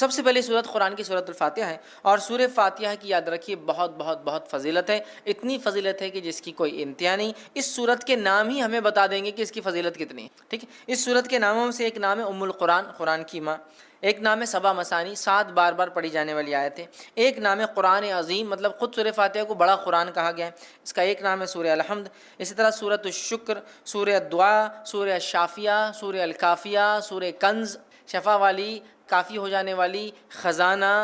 سب سے پہلی صورت قرآن کی صورت الفاتحہ ہے، اور سورہ فاتحہ کی یاد رکھیے بہت بہت بہت فضیلت ہے، اتنی فضیلت ہے کہ جس کی کوئی انتہا نہیں۔ اس صورت کے نام ہی ہمیں بتا دیں گے کہ اس کی فضیلت کتنی ہے، ٹھیک ہے۔ اس صورت کے ناموں میں سے ایک نام ہے ام القرآن، قرآن کی ماں، ایک نام ہے سبا مثانی، 7 بار بار پڑھی جانے والی آیتیں، ایک نام ہے قرآن عظیم، مطلب خود سورہ فاتحہ کو بڑا قرآن کہا گیا ہے، اس کا ایک نام ہے سورہ الحمد۔ اسی طرح سورۃ الشکر، سورہ الدعاء، سورہ الشافیہ، سورہ الکافیہ، سورہ کنز، شفا والی، کافی ہو جانے والی، خزانہ،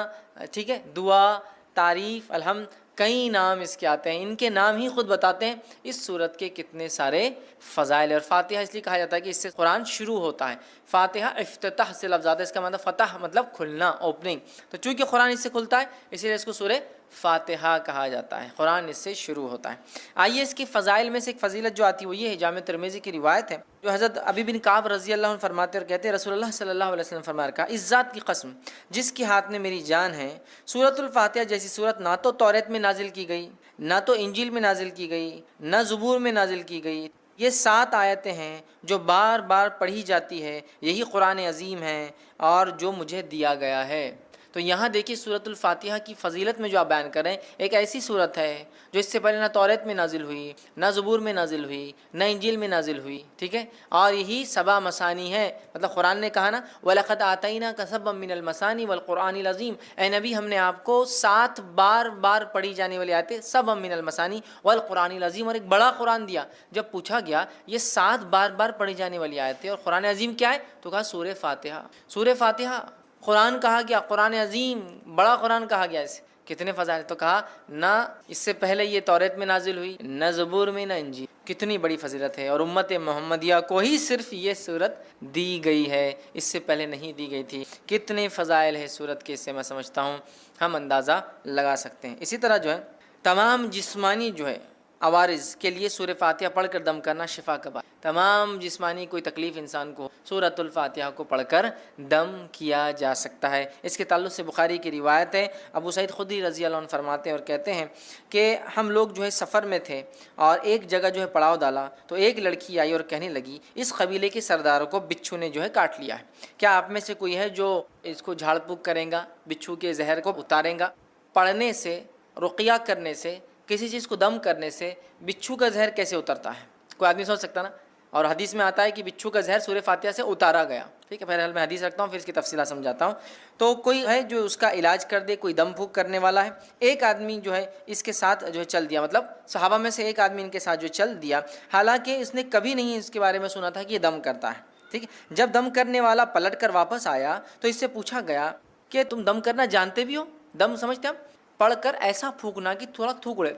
ٹھیک ہے، دعا، تعریف، الحمد، کئی نام اس کے آتے ہیں۔ ان کے نام ہی خود بتاتے ہیں اس صورت کے کتنے سارے فضائل۔ اور فاتحہ اس لیے کہا جاتا ہے کہ اس سے قرآن شروع ہوتا ہے۔ فاتحہ افتتاح سے لفظ آتا ہے، اس کا مطلب فتح مطلب کھلنا، اوپننگ، تو چونکہ قرآن اس سے کھلتا ہے اسی لیے اس کو سورہ فاتحہ کہا جاتا ہے، قرآن اس سے شروع ہوتا ہے۔ آئیے اس کی فضائل میں سے ایک فضیلت جو آتی ہے وہ یہ ہے، جامع ترمذی کی روایت ہے، جو حضرت ابی بن کعب رضی اللہ عنہ فرماتے اور کہتے ہیں رسول اللہ صلی اللہ علیہ وسلم فرمایا کہ اس ذات کی قسم جس کے ہاتھ میں میری جان ہے، سورۃ الفاتحہ جیسی سورت نہ تو توریت میں نازل کی گئی، نہ تو انجیل میں نازل کی گئی، نہ زبور میں نازل کی گئی۔ یہ 7 آیتیں ہیں جو بار بار پڑھی جاتی ہے، یہی قرآن عظیم ہے اور جو مجھے دیا گیا ہے۔ تو یہاں دیکھیے سورۃ الفاتحہ کی فضیلت میں جو آپ بیان کر رہے ہیں، ایک ایسی صورت ہے جو اس سے پہلے نہ توریت میں نازل ہوئی، نہ زبور میں نازل ہوئی، نہ انجیل میں نازل ہوئی، ٹھیک ہے، اور یہی سبا مثانی ہے، مطلب قرآن نے کہا نا وَلَقَدْ آتَيْنَاكَ سَبًّا مِّنَ الْمَثَانِي وَالْقُرْآنِ الْعَظِيمِ، اے نبی ہم نے آپ کو 7 بار بار پڑھی جانے والی آیتیں، سبًّا مِّنَ الْمَثَانِي وَالْقُرْآنِ الْعَظِيمِ، اور ایک بڑا قرآن دیا۔ جب پوچھا گیا یہ 7 بار بار پڑھی جانے والی آیتیں اور قرآن عظیم کیا ہے، تو کہا سورہ فاتحہ۔ سورہ فاتحہ قرآن کہا گیا، قرآن عظیم بڑا قرآن کہا گیا، اسے کتنے فضائل، تو کہا نہ اس سے پہلے یہ توریت میں نازل ہوئی، نہ زبور میں، نہ انجیل، کتنی بڑی فضیلت ہے، اور امت محمدیہ کو ہی صرف یہ صورت دی گئی ہے، اس سے پہلے نہیں دی گئی تھی۔ کتنے فضائل ہے صورت کے، اس سے میں سمجھتا ہوں ہم اندازہ لگا سکتے ہیں۔ اسی طرح جو ہے تمام جسمانی جو ہے عوارض کے لیے سورہ فاتحہ پڑھ کر دم کرنا شفا کا باعث، تمام جسمانی کوئی تکلیف انسان کو سورۃ الفاتحہ کو پڑھ کر دم کیا جا سکتا ہے۔ اس کے تعلق سے بخاری کی روایت ہے، ابو سعید خدری رضی اللہ عنہ فرماتے ہیں اور کہتے ہیں کہ ہم لوگ جو ہے سفر میں تھے اور ایک جگہ جو ہے پڑاؤ ڈالا تو ایک لڑکی آئی اور کہنے لگی اس قبیلے کے سرداروں کو بچھو نے جو ہے کاٹ لیا ہے، کیا آپ میں سے کوئی ہے جو اس کو جھاڑ پھونک کرے گا، بچھو کے زہر کو اتارے گا؟ پڑھنے سے، رقیہ کرنے سے، کسی چیز کو دم کرنے سے بچھو کا زہر کیسے اترتا ہے؟ کوئی آدمی سوچ سکتا نا، اور حدیث میں آتا ہے کہ بچھو کا زہر سورہ فاتحہ سے اتارا گیا، ٹھیک ہے، بہرحال میں حدیث رکھتا ہوں پھر اس کی تفصیلات سمجھاتا ہوں۔ تو کوئی ہے جو اس کا علاج کر دے، کوئی دم پھونک کرنے والا ہے، ایک آدمی جو ہے اس کے ساتھ جو ہے چل دیا، مطلب صحابہ میں سے ایک آدمی ان کے ساتھ جو چل دیا، حالانکہ اس نے کبھی نہیں اس کے بارے میں سنا تھا کہ یہ دم کرتا ہے، ٹھیک ہے۔ جب دم کرنے والا پلٹ کر واپس آیا تو اس سے پوچھا گیا کہ تم دم کرنا جانتے بھی ہو؟ دم سمجھتے ہم پڑھ کر ایسا پھونکنا کہ تھوڑا تھوک اڑے،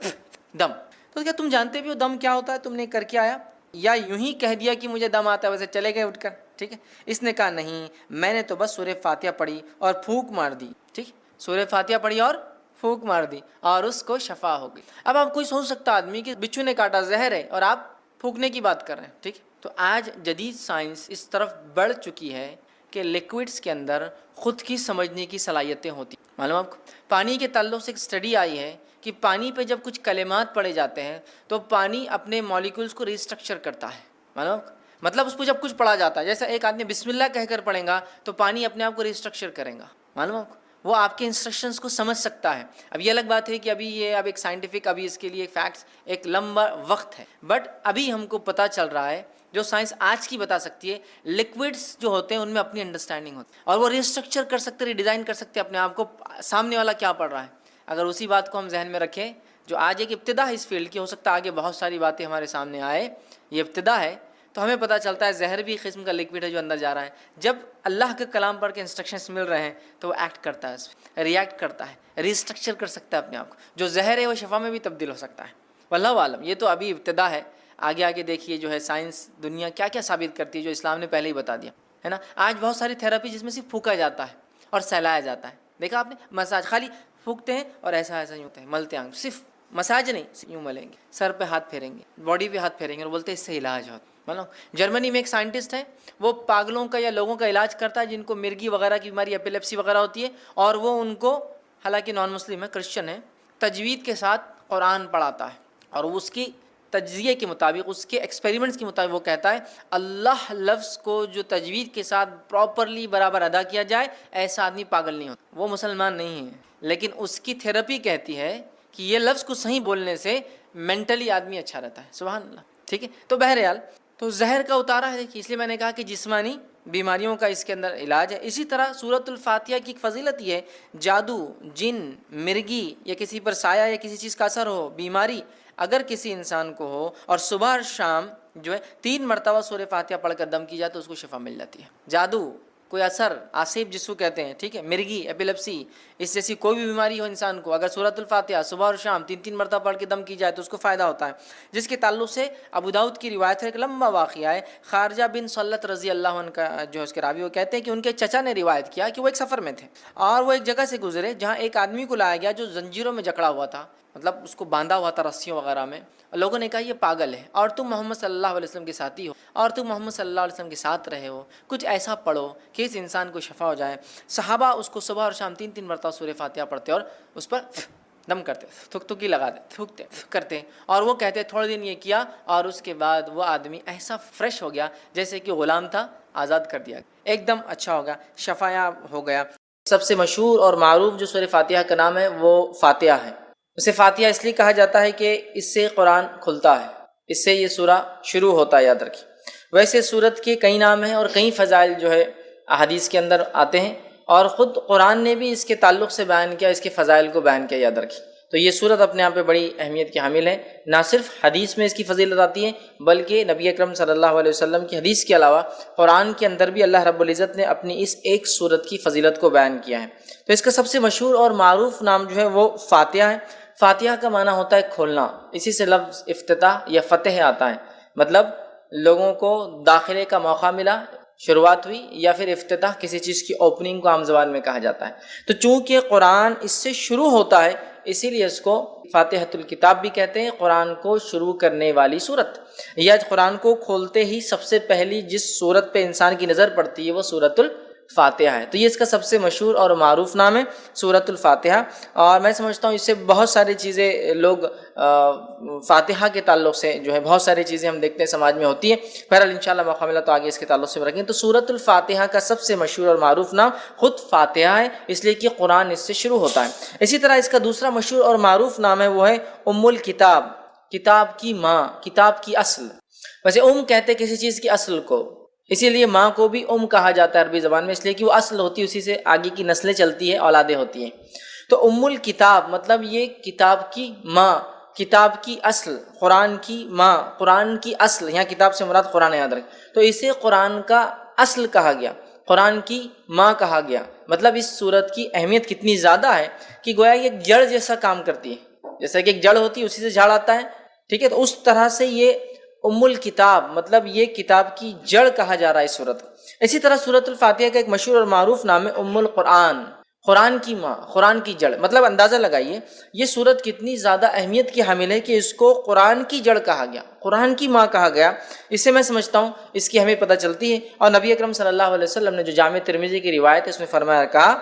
دم، تو کیا تم جانتے بھی ہو دم کیا ہوتا ہے؟ تم نے کر کے آیا یا یوں ہی کہہ دیا کہ مجھے دم آتا ہے ویسے چلے گئے اٹھ کر؟ ٹھیک ہے، اس نے کہا نہیں، میں نے تو بس سورہ فاتحہ پڑھی اور پھونک مار دی، ٹھیک، سورہ فاتحہ پڑھی اور پھونک مار دی اور اس کو شفا ہو گئی۔ اب آپ کوئی سوچ سکتا آدمی کہ بچھو نے کاٹا، زہر ہے، اور آپ پھونکنے کی بات کر رہے ہیں، ٹھیک، تو آج جدید سائنس اس طرف بڑھ چکی ہے کہ لیکوڈز کے اندر خود کی سمجھنے کی صلاحیتیں ہوتی ہیں۔ معلوم آپ کو پانی کے تعلق سے ایک اسٹڈی آئی ہے کہ پانی پہ جب کچھ کلمات پڑھے جاتے ہیں تو پانی اپنے مالیکولز کو ریسٹرکچر کرتا ہے، معلوم آپ کو، مطلب اس کو جب کچھ پڑھا جاتا ہے، جیسا ایک آدمی بسم اللہ کہہ کر پڑھے گا تو پانی اپنے آپ کو ریسٹرکچر کرے گا، معلوم آپ کو، وہ آپ کے انسٹرکشنز کو سمجھ سکتا ہے۔ اب یہ الگ بات ہے کہ اب ایک سائنٹیفک، ابھی اس کے لیے فیکٹس ایک لمبا وقت ہے، بٹ ابھی ہم کو پتہ چل رہا ہے جو سائنس آج کی بتا سکتی ہے، لکوڈز جو ہوتے ہیں ان میں اپنی انڈرسٹینڈنگ ہوتی ہے اور وہ ریسٹرکچر کر سکتے، ریڈیزائن کر سکتے اپنے آپ کو، سامنے والا کیا پڑھ رہا ہے۔ اگر اسی بات کو ہم ذہن میں رکھیں، جو آج ایک ابتدا ہے اس فیلڈ کی، ہو سکتا ہے آگے بہت ساری باتیں ہمارے سامنے آئے، یہ ابتدا ہے، تو ہمیں پتہ چلتا ہے زہر بھی قسم کا لکوڈ ہے جو اندر جا رہا ہے، جب اللہ کے کلام پڑھ کے انسٹرکشنز مل رہے ہیں تو وہ ایکٹ کرتا ہے، اس پہ ریئیکٹ کرتا ہے، ریسٹرکچر کر سکتا ہے اپنے آپ کو، جو زہر ہے وہ شفا میں بھی تبدیل ہو سکتا ہے، واللہ عالم۔ یہ تو ابھی ابتدا ہے، آگے آگے دیکھیے جو ہے سائنس دنیا کیا کیا ثابت کرتی ہے جو اسلام نے پہلے ہی بتا دیا ہے نا۔ آج بہت ساری تھراپی جس میں صرف پھونکا جاتا ہے اور سہلایا جاتا ہے، دیکھا آپ نے، مساج، خالی پھونکتے ہیں اور ایسا یوں ہوتا ہے، ملتے ہیں، صرف مساج نہیں، یوں ملیں گے، سر پہ ہاتھ پھیریں گے، باڈی پہ ہاتھ پھیریں گے اور بولتے ہیں اس سے علاج ہوتا ہے۔ مطلب جرمنی میں ایک سائنٹسٹ ہے، وہ پاگلوں کا یا لوگوں کا علاج کرتا ہے جن کو مرگی وغیرہ کی بیماری، ایپیلیپسی وغیرہ ہوتی ہے، اور وہ ان کو، حالانکہ نان مسلم ہے، کرسچن ہے، تجوید کے ساتھ قرآن پڑھاتا ہے اور اس کی تجزیے کے مطابق، اس کے ایکسپیریمنٹس کے مطابق وہ کہتا ہے اللہ لفظ کو جو تجوید کے ساتھ پراپرلی برابر ادا کیا جائے، ایسا آدمی پاگل نہیں ہوتا، وہ مسلمان نہیں ہے، لیکن اس کی تھیراپی کہتی ہے کہ یہ لفظ کو صحیح بولنے سے مینٹلی آدمی اچھا رہتا ہے. سبحان اللہ. ٹھیک ہے، تو بہرحال تو زہر کا اتارا ہے. دیکھیے، اس لیے میں نے کہا کہ جسمانی بیماریوں کا اس کے اندر علاج ہے. اسی طرح سورۃ الفاتحہ کی ایک فضیلت یہ ہے، جادو، جن، مرگی یا کسی پر سایہ یا کسی چیز کا اثر ہو، بیماری اگر کسی انسان کو ہو اور صبح اور شام جو ہے 3 مرتبہ سورہ فاتحہ پڑھ کر دم کی جائے تو اس کو شفا مل جاتی ہے. جادو، کوئی اثر، آصف جس کو کہتے ہیں، ٹھیک ہے، مرگی، ایپیلیپسی، اس جیسی کوئی بھی بیماری ہو انسان کو، اگر سورۃ الفاتحہ صبح اور شام 3 مرتبہ پڑھ کے دم کی جائے تو اس کو فائدہ ہوتا ہے. جس کے تعلق سے ابو داؤد کی روایت ہے، ایک لمبا واقعہ ہے. خارجہ بن صلت رضی اللہ عنہ کا جو اس کے راوی، وہ کہتے ہیں کہ ان کے چچا نے روایت کیا کہ وہ ایک سفر میں تھے اور وہ ایک جگہ سے گزرے جہاں ایک آدمی کو لایا گیا جو زنجیروں میں جکڑا ہوا تھا، مطلب اس کو باندھا ہوا تھا رسیوں وغیرہ میں. لوگوں نے کہا یہ پاگل ہے اور تم محمد صلی اللہ علیہ وسلم کے ساتھی ہو اور تم محمد صلی اللہ علیہ وسلم کے ساتھ رہے ہو، کچھ ایسا پڑھو کہ اس انسان کو شفا ہو جائے. صحابہ اس کو صبح اور شام 3 مرتبہ سورہ فاتحہ پڑھتے اور اس پر دم کرتے، تھکی لگاتے، تھوکتے کرتے، اور وہ کہتے تھوڑے دن یہ کیا اور اس کے بعد وہ آدمی ایسا فریش ہو گیا جیسے کہ غلام تھا، آزاد کر دیا، ایک دم اچھا ہو گیا، شفایاب ہو گیا. سب سے مشہور اور معروف جو سورہ فاتحہ کا نام ہے وہ فاتحہ ہے. اسے فاتحہ اس لیے کہا جاتا ہے کہ اس سے قرآن کھلتا ہے، اس سے یہ سورہ شروع ہوتا ہے، یاد رکھیے. ویسے سورت کے کئی نام ہیں اور کئی فضائل جو ہے احادیث کے اندر آتے ہیں، اور خود قرآن نے بھی اس کے تعلق سے بیان کیا، اس کے فضائل کو بیان کیا، یاد رکھیے. تو یہ سورت اپنے آپ پہ بڑی اہمیت کی حامل ہے. نہ صرف حدیث میں اس کی فضیلت آتی ہے بلکہ نبی اکرم صلی اللہ علیہ وسلم کی حدیث کے علاوہ قرآن کے اندر بھی اللہ رب العزت نے اپنی اس ایک سورت کی فضیلت کو بیان کیا ہے. تو اس کا سب سے مشہور اور معروف نام جو ہے وہ فاتحہ ہے. فاتحہ کا معنی ہوتا ہے کھولنا، اسی سے لفظ افتتاح یا فتح آتا ہے، مطلب لوگوں کو داخلے کا موقع ملا، شروعات ہوئی، یا پھر افتتاح کسی چیز کی اوپننگ کو عام زبان میں کہا جاتا ہے. تو چونکہ قرآن اس سے شروع ہوتا ہے اسی لیے اس کو فاتحۃ الکتاب بھی کہتے ہیں، قرآن کو شروع کرنے والی سورت، یا قرآن کو کھولتے ہی سب سے پہلی جس سورت پہ انسان کی نظر پڑتی ہے وہ سورۃ الفاتحہ ہے. تو یہ اس کا سب سے مشہور اور معروف نام ہے سورۃ الفاتحہ. اور میں سمجھتا ہوں اس سے بہت ساری چیزیں لوگ فاتحہ کے تعلق سے جو ہے بہت ساری چیزیں ہم دیکھتے ہیں سماج میں ہوتی ہیں. بہرحال انشاءاللہ موقع ملا تو آگے اس کے تعلق سے رکھیں. تو سورۃ الفاتحہ کا سب سے مشہور اور معروف نام خود فاتحہ ہے، اس لیے کہ قرآن اس سے شروع ہوتا ہے. اسی طرح اس کا دوسرا مشہور اور معروف نام ہے وہ ہے ام الکتاب، کتاب کی ماں، کتاب کی اصل. ویسے کہتے کسی چیز کی اصل کو، اسی لیے ماں کو بھی کہا جاتا ہے عربی زبان میں، اس لیے کہ وہ اصل ہوتی ہے، اسی سے آگے کی نسلیں چلتی ہیں، اولادیں ہوتی ہیں. تو ام الکتاب مطلب یہ کتاب کی ماں، کتاب کی اصل، قرآن کی ماں، قرآن کی اصل. یہاں کتاب سے مراد قرآن، یاد رکھ. تو اسے قرآن کا اصل کہا گیا، قرآن کی ماں کہا گیا. مطلب اس سورت کی اہمیت کتنی زیادہ ہے کہ گویا یہ ایک جڑ جیسا کام کرتی ہے، جیسا کہ ایک جڑ ہوتی ہے اسی سے جھاڑ آتا ہے، ٹھیک ہے. تو اس طرح سے یہ ام الکتاب مطلب یہ کتاب کی جڑ کہا جا رہا ہے اس سورت کو. اسی طرح سورۃ الفاتحہ کا ایک مشہور اور معروف نام ہے ام القرآن، قرآن کی ماں، قرآن کی جڑ. مطلب اندازہ لگائیے یہ سورت کتنی زیادہ اہمیت کی حامل ہے کہ اس کو قرآن کی جڑ کہا گیا، قرآن کی ماں کہا گیا. اس سے میں سمجھتا ہوں اس کی ہمیں پتہ چلتی ہے. اور نبی اکرم صلی اللہ علیہ وسلم نے جو جامع ترمذی کی روایت ہے اس میں فرمایا، کہا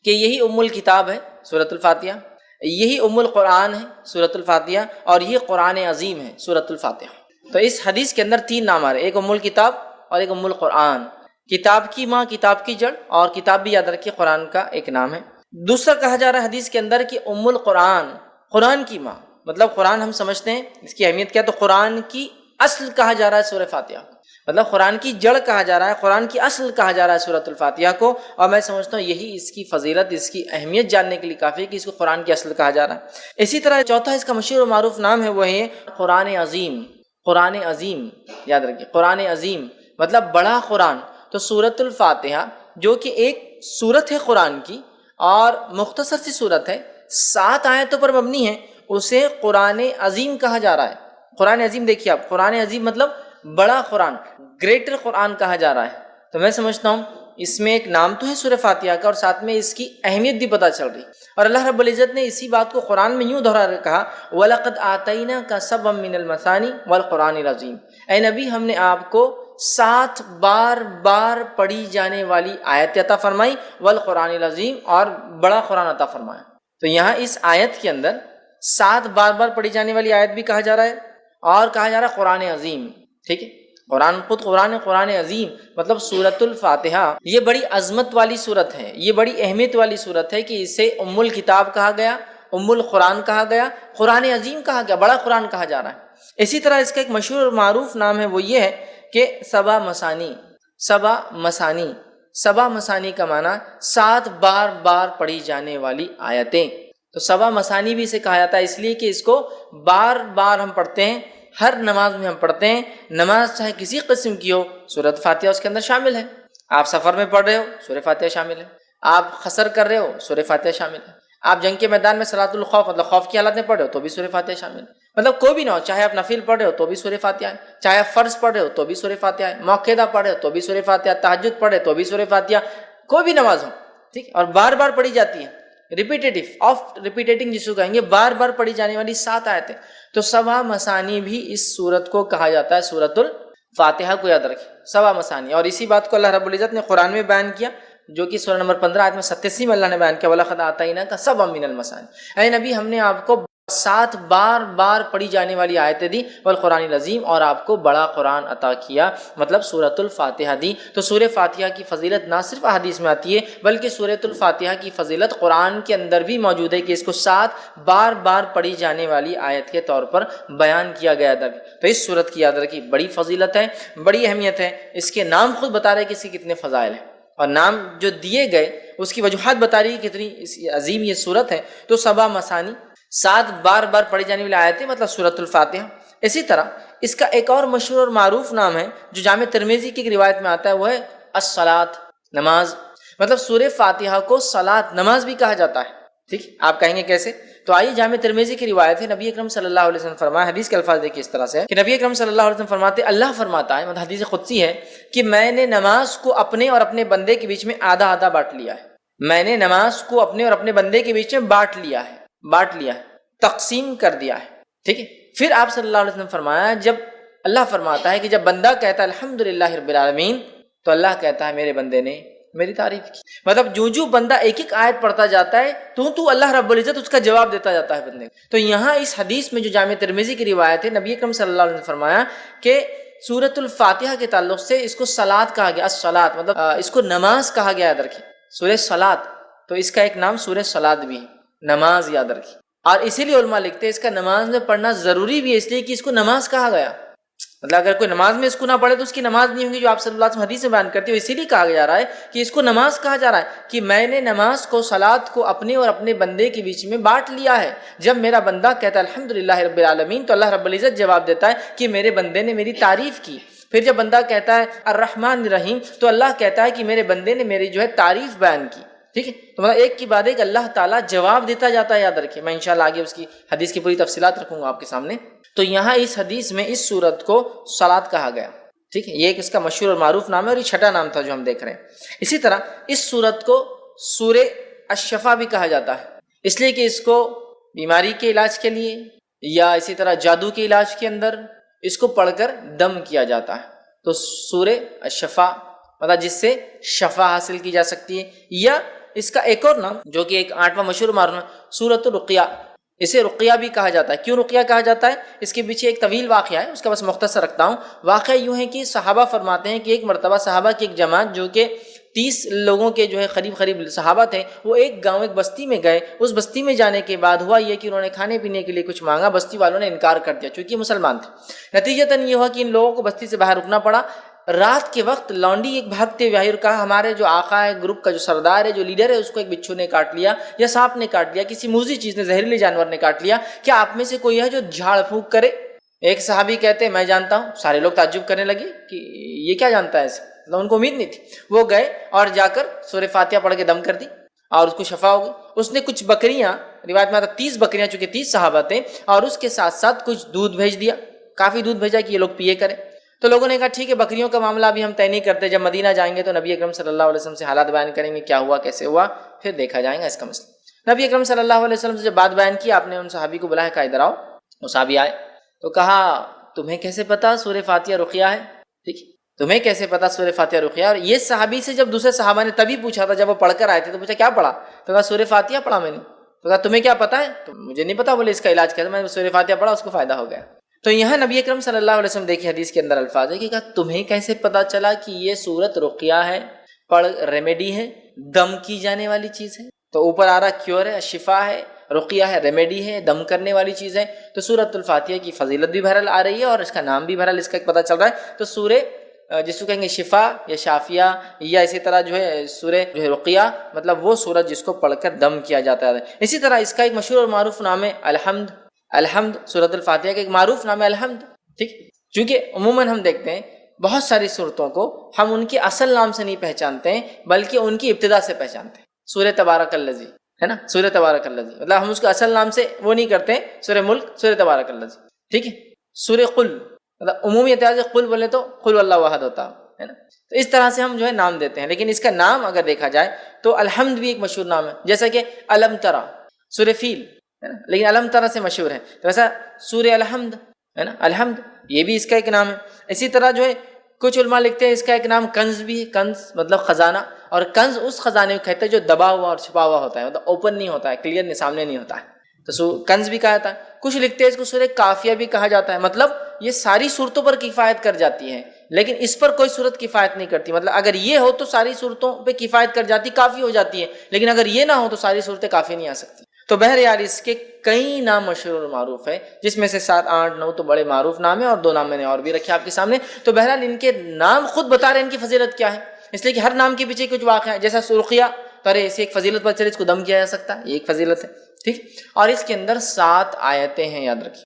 کہ یہی ام الکتاب ہے سورۃ الفاتحہ، یہی ام القرآن ہے سورۃ الفاتحہ، اور یہ قرآن عظیم ہے سورۃ الفاتحہ. تو اس حدیث کے اندر 3 نام آ رہے، ایک ام الکتاب اور ایک ام القرآن. کتاب کی ماں، کتاب کی جڑ، اور کتاب بھی یاد رکھیے قرآن کا ایک نام ہے. دوسرا کہا جا رہا ہے حدیث کے اندر کہ ام القرآن، قرآن کی ماں. مطلب قرآن ہم سمجھتے ہیں اس کی اہمیت کیا، تو قرآن کی اصل کہا جا رہا ہے سورہ فاتحہ، مطلب قرآن کی جڑ کہا جا رہا ہے، قرآن کی اصل کہا جا رہا ہے سورۃ الفاتحہ کو. اور میں سمجھتا ہوں یہی اس کی فضیلت، اس کی اہمیت جاننے کے لیے کافی ہے کہ اس کو قرآن کی اصل کہا جا رہا ہے. اسی طرح چوتھا اس کا مشہور و معروف نام ہے وہ ہے قرآن عظیم. قرآن عظیم یاد رکھیے، قرآن عظیم مطلب بڑا قرآن. تو سورۃ الفاتحہ جو کہ ایک سورت ہے قرآن کی اور مختصر سی سورت ہے، 7 آیتوں پر مبنی ہے، اسے قرآن عظیم کہا جا رہا ہے. قرآن عظیم دیکھیے آپ، قرآن عظیم مطلب بڑا قرآن، گریٹر قرآن کہا جا رہا ہے. تو میں سمجھتا ہوں اس میں ایک نام تو ہے سورہ فاتحہ کا اور ساتھ میں اس کی اہمیت بھی پتہ چل رہی. اور اللہ رب العزت نے اسی بات کو قرآن میں یوں دہرا کہا، وَلَقَدْ آتَيْنَاكَ سَبْعًا مِّنَ الْمَثَانِي وَالْقُرْآنِ الْعَظِيمِ. اے نبی ہم نے آپ کو 7 بار پڑھی جانے والی آیت عطا فرمائی، والقرآن العظیم، اور بڑا قرآن عطا فرمایا. تو یہاں اس آیت کے اندر 7 بار پڑھی جانے والی آیت بھی کہا جا رہا ہے اور کہا جا رہا ہے قرآن عظیم، ٹھیک ہے، قرآن خود قرآن عظیم مطلب سورۃ الفاتحہ یہ بڑی عظمت والی سورت ہے، یہ بڑی اہمیت والی سورت ہے کہ اسے ام الکتاب کہا گیا، ام القرآن کہا گیا، قرآن عظیم کہا گیا، بڑا قرآن کہا جا رہا ہے۔ اسی طرح اس کا ایک مشہور اور معروف نام ہے، وہ یہ ہے کہ سبع مثانی، سبع مثانی، سبع مثانی کا معنی 7 بار بار پڑھی جانے والی آیتیں۔ تو سبع مثانی بھی اسے کہا جاتا ہے اس لیے کہ اس کو بار بار ہم پڑھتے ہیں، ہر نماز میں ہم پڑھتے ہیں، نماز چاہے کسی قسم کی ہو، سورۃ فاتحہ اس کے اندر شامل ہے۔ آپ سفر میں پڑھ رہے ہو، سورہ فاتحہ شامل ہے، آپ قصر کر رہے ہو، سورہ فاتحہ شامل ہے، آپ جنگ کے میدان میں صلاۃ الخوف مطلب خوف کی حالت میں پڑھ رہے ہو تو بھی سورہ فاتحہ شامل ہے، مطلب کوئی بھی نہ ہو، چاہے آپ نفل پڑھ رہے ہو تو بھی سورہ فاتحہ ہے، چاہے آپ فرض پڑھ رہے ہو تو بھی سورہ فاتحہ ہے، موقعہ پڑھ رہے ہو تو بھی سورہ فاتحہ، تہجد پڑھ رہے تو بھی سورہ فاتحہ، کوئی بھی نماز ہو، ٹھیک، اور بار بار پڑھی جاتی ہے، ریپیٹیٹنگ جس کو کہیں گے، بار بار پڑھی جانے والی 7 آیتیں۔ تو سبع مثانی بھی اس سورت کو کہا جاتا ہے، سورۃ الفاتحہ کو یاد رکھیں، سبع مثانی۔ اور اسی بات کو اللہ رب العزت نے قرآن میں بیان کیا، جو کہ سورہ نمبر 15 آیت میں 87 میں اللہ نے بیان کیا، وَلَقَدْ آتَيْنَاكَ سَبْعًا مِنَ الْمَثَانِِ، اے نبی ہم نے آپ کو 7 بار بار پڑھی جانے والی آیتیں دی، والقرآن العظیم، اور آپ کو بڑا قرآن عطا کیا، مطلب سورۃ الفاتحہ دی۔ تو سورہ فاتحہ کی فضیلت نہ صرف احادیث میں آتی ہے بلکہ سورۃ الفاتحہ کی فضیلت قرآن کے اندر بھی موجود ہے کہ اس کو 7 بار بار پڑھی جانے والی آیت کے طور پر بیان کیا گیا تھا۔ تو اس سورت کی یاد رکھی بڑی فضیلت ہے، بڑی اہمیت ہے، اس کے نام خود بتا رہے کہ اس کے کتنے فضائل ہیں، اور نام جو دیے گئے اس کی وجوہات بتا رہی ہے کتنی عظیم یہ سورت ہے۔ تو سبع مثانی 7 بار بار پڑھی جانے والی آیتیں مطلب سورۃ الفاتحہ۔ اسی طرح اس کا ایک اور مشہور اور معروف نام ہے جو جامع ترمذی کی ایک روایت میں آتا ہے، وہ ہے الصلاۃ، نماز، مطلب سورہ فاتحہ کو صلاۃ، نماز بھی کہا جاتا ہے، ٹھیک، آپ کہیں گے کیسے؟ تو آئیے جامع ترمذی کی روایت ہے، نبی اکرم صلی اللہ علیہ وسلم فرمایا، حدیث کے الفاظ دیکھیے اس طرح سے کہ نبی اکرم صلی اللہ علیہ وسلم فرماتے، اللہ فرماتا ہے، مطلب حدیث قدسی ہے کہ میں نے نماز کو اپنے اور اپنے بندے کے بیچ میں آدھا آدھا بانٹ لیا ہے، میں نے نماز کو اپنے اور اپنے بندے کے بیچ میں بانٹ لیا ہے، تقسیم کر دیا ہے، ٹھیک ہے۔ پھر آپ صلی اللہ علیہ وسلم فرمایا، جب اللہ فرماتا ہے کہ جب بندہ کہتا ہے الحمدللہ رب العالمین، تو اللہ کہتا ہے میرے بندے نے میری تعریف کی، مطلب جو بندہ ایک ایک آیت پڑھتا جاتا ہے تو اللہ رب العزت اس کا جواب دیتا جاتا ہے بندے کو۔ تو یہاں اس حدیث میں جو جامع ترمذی کی روایت ہے، نبی اکرم صلی اللہ علیہ وسلم نے فرمایا کہ سورۃ الفاتحہ کے تعلق سے اس کو صلاۃ کہا گیا، الصلاۃ مطلب اس کو نماز کہا گیا، یاد رکھیں، سورہ صلاۃ، تو اس کا ایک نام سورہ صلاۃ بھی ہے، نماز، یاد رکھیں۔ اور اسی لیے علماء لکھتے ہیں اس کا نماز میں پڑھنا ضروری بھی ہے، اس لیے کہ اس کو نماز کہا گیا، مطلب اگر کوئی نماز میں اس کو نہ پڑھے تو اس کی نماز نہیں ہوگی، جو آپ صلی اللہ علیہ وسلم حدیث میں بیان کرتے ہو، اسی لیے کہا جا رہا ہے کہ اس کو نماز کہا جا رہا ہے کہ میں نے نماز کو، صلاۃ کو اپنے اور اپنے بندے کے بیچ میں بانٹ لیا ہے۔ جب میرا بندہ کہتا ہے الحمدللہ رب العالمین، تو اللہ رب العزت جواب دیتا ہے کہ میرے بندے نے میری تعریف کی۔ پھر جب بندہ کہتا ہے الرحمن الرحیم، تو اللہ کہتا ہے کہ میرے بندے نے میری تعریف بیان کی، ٹھیک ہے۔ تو مطلب ایک کی بعد ایک اللہ تعالیٰ جواب دیتا جاتا ہے، یاد رکھیں، میں انشاءاللہ آگے اس کی حدیث کی پوری تفصیلات رکھوں گا آپ کے سامنے۔ تو یہاں اس حدیث میں اس سورت کو صلاۃ کہا گیا، ٹھیک ہے، یہ ایک اس کا مشہور اور معروف نام ہے، اور یہ چھٹا نام تھا جو ہم دیکھ رہے ہیں۔ اسی طرح اس سورت کو سورہ الشفا بھی کہا جاتا ہے، اس لیے کہ اس کو بیماری کے علاج کے لیے یا اسی طرح جادو کے علاج کے اندر اس کو پڑھ کر دم کیا جاتا ہے۔ تو سورہ الشفا مطلب جس سے شفا حاصل کی جا سکتی ہے، یا اس کا ایک اور نام جو کہ ایک 8واں مشہور معروف ہے، سورۃ الرقیہ، اسے رقیہ بھی کہا جاتا ہے۔ کیوں رقیہ کہا جاتا ہے؟ اس کے پیچھے ایک طویل واقعہ ہے، اس کا بس مختصر رکھتا ہوں۔ واقعہ یوں ہے کہ صحابہ فرماتے ہیں کہ ایک مرتبہ صحابہ کی ایک جماعت جو کہ 30 لوگوں کے قریب صحابہ تھے، وہ ایک گاؤں، ایک بستی میں گئے۔ اس بستی میں جانے کے بعد ہوا یہ کہ انہوں نے کھانے پینے کے لیے کچھ مانگا، بستی والوں نے انکار کر دیا چونکہ مسلمان تھے۔ نتیجتاً یہ ہوا کہ ان لوگوں کو بستی سے باہر رکنا پڑا۔ رات کے وقت لونڈی ایک بھاگتے ہوئے آئی اور کہا ہمارے جو آقا ہے، گروپ کا جو سردار ہے، جو لیڈر ہے، اس کو ایک بچھو نے کاٹ لیا یا سانپ نے کاٹ لیا، کسی موذی چیز نے، زہریلے جانور نے کاٹ لیا، کیا آپ میں سے کوئی ہے جو جھاڑ پھونک کرے؟ ایک صحابی کہتے ہیں میں جانتا ہوں۔ سارے لوگ تعجب کرنے لگے کہ یہ کیا جانتا ہے ایسے، ان کو امید نہیں تھی۔ وہ گئے اور جا کر سورہ فاتحہ پڑھ کے دم کر دی اور اس کو شفا ہو گئی۔ اس نے کچھ بکریاں، روایت میں آتا 30 بکریاں، چونکہ 30 صحابہ تھے، اور اس کے ساتھ ساتھ کچھ دودھ بھیج دیا، کافی دودھ بھیجا کہ یہ لوگ پیے کریں۔ تو لوگوں نے کہا ٹھیک ہے، بکریوں کا معاملہ ابھی ہم طے نہیں کرتے، جب مدینہ جائیں گے تو نبی اکرم صلی اللہ علیہ وسلم سے حالات بیان کریں گے، کیا ہوا کیسے ہوا، پھر دیکھا جائے گا اس کا مسئلہ۔ نبی اکرم صلی اللہ علیہ وسلم سے جب بات بیان کی، آپ نے ان صحابی کو بلایا، کہا ادھر آؤ۔ وہ صحابی آئے تو کہا تمہیں کیسے پتا سورہ فاتحہ رقیہ ہے؟ ٹھیک، تمہیں کیسے پتا سورہ فاتحہ رقیہ؟ اور یہ صحابی سے جب دوسرے صحابہ نے تبھی پوچھا تھا جب وہ پڑھ کر آئے تھے، تو پوچھا کیا پڑھا؟ تو کہا سورہ فاتحہ پڑھا میں نے۔ تو کہا تمہیں کیا پتا ہے؟ تو مجھے نہیں پتا، بولے اس کا علاج کیا؟ میں نے سورہ فاتحہ پڑھا، اس کو فائدہ ہو گیا۔ تو یہاں نبی اکرم صلی اللہ علیہ وسلم دیکھیے حدیث کے اندر الفاظ ہے کہ کہا تمہیں کیسے پتا چلا کہ یہ سورت رقیہ ہے، ریمیڈی ہے، دم کی جانے والی چیز ہے؟ تو اوپر آ رہا کیور ہے، شفا ہے، رقیہ ہے، ریمیڈی ہے، دم کرنے والی چیز ہے. تو سورۃ الفاتحہ کی فضیلت بھی بہرحال آ رہی ہے اور اس کا نام بھی بہرحال اس کا پتہ چل رہا ہے. تو سورہ جس کو کہیں گے شفا یا شافیہ، یا اسی طرح جو ہے سورہ جو ہے رقیہ، مطلب وہ سورت جس کو پڑھ کر دم کیا جاتا ہے. اسی طرح اس کا ایک مشہور اور معروف نام ہے الحمد. الحمد سورۃ الفاتحہ کا ایک معروف نام ہے الحمد. ٹھیک، چونکہ عموماً ہم دیکھتے ہیں بہت ساری صورتوں کو ہم ان کے اصل نام سے نہیں پہچانتے ہیں بلکہ ان کی ابتدا سے پہچانتے ہیں. سورہ تبارک الذی ہے نا، سورہ تبارک الذی، مطلب ہم اس کو اصل نام سے وہ نہیں کرتے ہیں. سورہ ملک، سورہ تبارک الذی. ٹھیک ہے، سورہ قل، مطلب عمومی اعتبار سے قل بولے تو قل اللہ واحد ہوتا ہے نا. تو اس طرح سے ہم جو ہے نام دیتے ہیں، لیکن اس کا نام اگر دیکھا جائے تو الحمد بھی ایک مشہور نام ہے. جیسا کہ الم ترا سورہ فیل ہے نا، لیکن الم ترا سے مشہور ہے. تو ویسا سورہ الحمد ہے نا، الحمد یہ بھی اس کا ایک نام ہے. اسی طرح جو ہے کچھ علماء لکھتے ہیں اس کا ایک نام کنز بھی ہے. کنز مطلب خزانہ، اور کنز اس خزانے کو کہتے ہیں جو دبا ہوا اور چھپا ہوا ہوتا ہے، مطلب اوپن نہیں ہوتا ہے، کلیئر نہیں، سامنے نہیں ہوتا ہے. تو کنز بھی کہا جاتا ہے. کچھ لکھتے ہیں اس کو سورہ کافیہ بھی کہا جاتا ہے. مطلب یہ ساری صورتوں پر کفایت کر جاتی ہے، لیکن اس پر کوئی صورت کفایت نہیں کرتی. مطلب اگر یہ ہو تو ساری صورتوں پہ کفایت کر جاتی، کافی ہو جاتی ہے، لیکن اگر یہ نہ ہو تو ساری صورتیں کافی نہیں آ سکتی. تو بہرحال اس کے کئی نام مشہور اور معروف ہے، جس میں سے 7 8 9 تو بڑے معروف نام ہیں اور 2 نام میں نے اور بھی رکھے آپ کے سامنے. تو بہرحال ان کے نام خود بتا رہے ہیں ان کی فضیلت کیا ہے، اس لیے کہ ہر نام کے پیچھے کچھ واقعہ ہے. جیسا سرخیہ، تو ارے اسے ایک فضیلت پر چلے، اس کو دم کیا جا سکتا ہے، یہ ایک فضیلت ہے. ٹھیک، اور اس کے اندر 7 آیتیں ہیں، یاد رکھیے.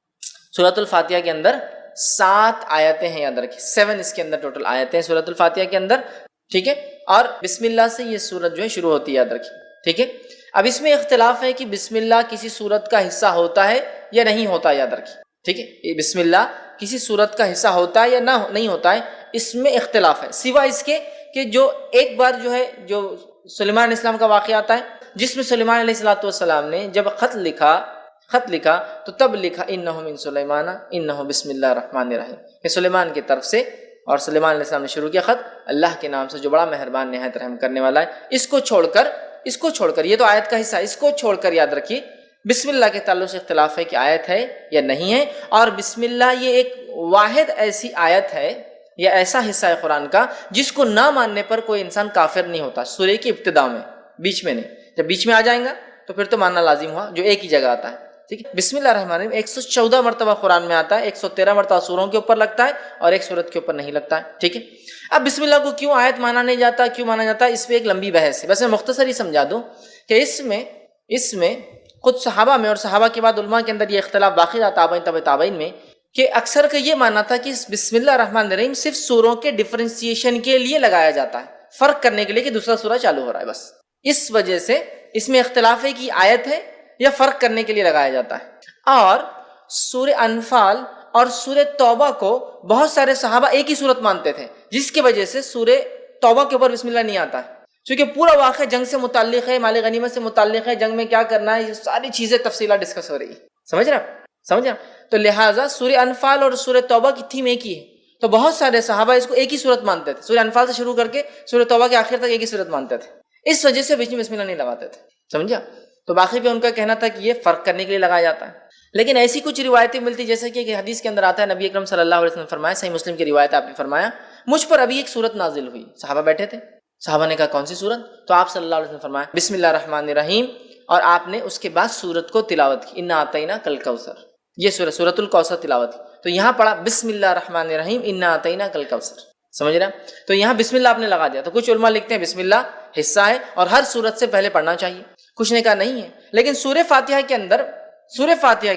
سورۃ الفاتحہ کے اندر 7 آیتیں ہیں، یاد رکھیے. 7 اس کے اندر ٹوٹل آیتیں ہیں سورۃ الفاتحہ کے اندر. ٹھیک ہے، اور بسم اللہ سے یہ سورت جو ہے شروع ہوتی ہے، یاد رکھیے. ٹھیک ہے، اب اس میں اختلاف ہے کہ بسم اللہ کسی سورت کا حصہ ہوتا ہے یا نہیں ہوتا، یاد رکھیے. ٹھیک ہے، یہ بسم اللہ کسی سورت کا حصہ ہوتا ہے یا نہیں ہوتا ہے، اس میں اختلاف ہے. سوا اس کے کہ جو ایک بار جو ہے جو سلیمان علیہ السلام کا واقعہ آتا ہے، جس میں سلیمان علیہ السلام نے جب خط لکھا تو تب لکھا انہ من سلیمان انہ بسم اللہ الرحمن الرحیم، کہ سلیمان کی طرف سے، اور سلیمان علیہ السلام نے شروع کیا خط اللہ کے نام سے جو بڑا مہربان نہایت رحم کرنے والا ہے. اس کو چھوڑ کر یہ تو آیت کا حصہ ہے، اس کو چھوڑ کر یاد رکھیے بسم اللہ کے تعلق سے اختلاف ہے کہ آیت ہے یا نہیں ہے. اور بسم اللہ یہ ایک واحد ایسی آیت ہے یا ایسا حصہ ہے قرآن کا جس کو نہ ماننے پر کوئی انسان کافر نہیں ہوتا. سورہ کی ابتدا میں، بیچ میں نہیں. جب بیچ میں آ جائیں گا تو پھر تو ماننا لازم ہوا، جو ایک ہی جگہ آتا ہے. ٹھیک ہے، بسم اللہ الرحمن الرحیم 114 مرتبہ قرآن میں آتا ہے، 113 مرتبہ سوروں کے اوپر لگتا ہے اور ایک سورت کے اوپر نہیں لگتا ہے. ٹھیک ہے، اب بسم اللہ کو کیوں آیت مانا نہیں جاتا، کیوں مانا جاتا ہے، اس پہ ایک لمبی بحث ہے. بس میں مختصر ہی سمجھا دوں کہ اس میں خود صحابہ میں اور صحابہ کے بعد علماء کے اندر یہ اختلاف باقی رہا، تابعین تبع تابعین میں، کہ اکثر کا یہ ماننا تھا کہ بسم اللہ الرحمن الرحیم صرف سوروں کے ڈفرینسیشن کے لیے لگایا جاتا ہے، فرق کرنے کے لیے کہ دوسرا سورہ چالو ہو رہا ہے بس. اس وجہ سے اس میں اختلاف ہے کہ آیت ہے یا فرق کرنے کے لیے لگایا جاتا ہے. اور سورہ انفال اور سورہ توبہ کو بہت سارے صحابہ ایک ہی صورت مانتے تھے، جس کی وجہ سے سورہ توبہ کے اوپر بسم اللہ نہیں آتا ہے، کیونکہ پورا واقعہ جنگ سے متعلق ہے، مال غنیمت سے متعلق ہے، جنگ میں کیا کرنا ہے، یہ ساری چیزیں تفصیلات ڈسکس ہو رہی ہے. سمجھ رہے؟ تو لہٰذا سورہ انفال اور سورہ توبہ کی تھیم ایک ہی ہے. تو بہت سارے صحابہ اس کو ایک ہی صورت مانتے تھے، سورہ انفال سے شروع کر کے سورہ توبہ کے آخر تک ایک ہی صورت مانتے تھے. اس وجہ سے بیچ میں بسم اللہ نہیں لگاتے تھے. سمجھا؟ تو باقی پہ ان کا کہنا تھا کہ یہ فرق کرنے کے لیے لگایا جاتا ہے. لیکن ایسی کچھ روایتیں ملتی، جیسے کہ حدیث کے اندر آتا ہے، نبی اکرم صلی اللہ علیہ وسلم نے فرمایا، صحیح مسلم کی روایت آپ نے فرمایا، مجھ پر ابھی ایک سورت نازل ہوئی. صحابہ بیٹھے تھے، صحابہ نے کہا کون سی سورت؟ تو آپ صلی اللہ علیہ وسلم نے فرمایا بسم اللہ الرحمن الرحیم، اور آپ نے اس کے بعد سورت کو تلاوت کی، انا اعطیناک الکوثر، یہ سورۃ الکوثر تلاوت کی. تو یہاں پڑھا بسم اللہ الرحمن الرحیم انا اعطیناک الکوثر. سمجھ رہے ہیں؟ تو یہاں بسم اللہ آپ نے لگا دیا. تو کچھ علماء لکھتے ہیں بسم اللہ حصہ ہے اور ہر سورت سے پہلے پڑھنا چاہیے، کچھ نے کہا نہیں ہے. لیکن سورہ فاتحہ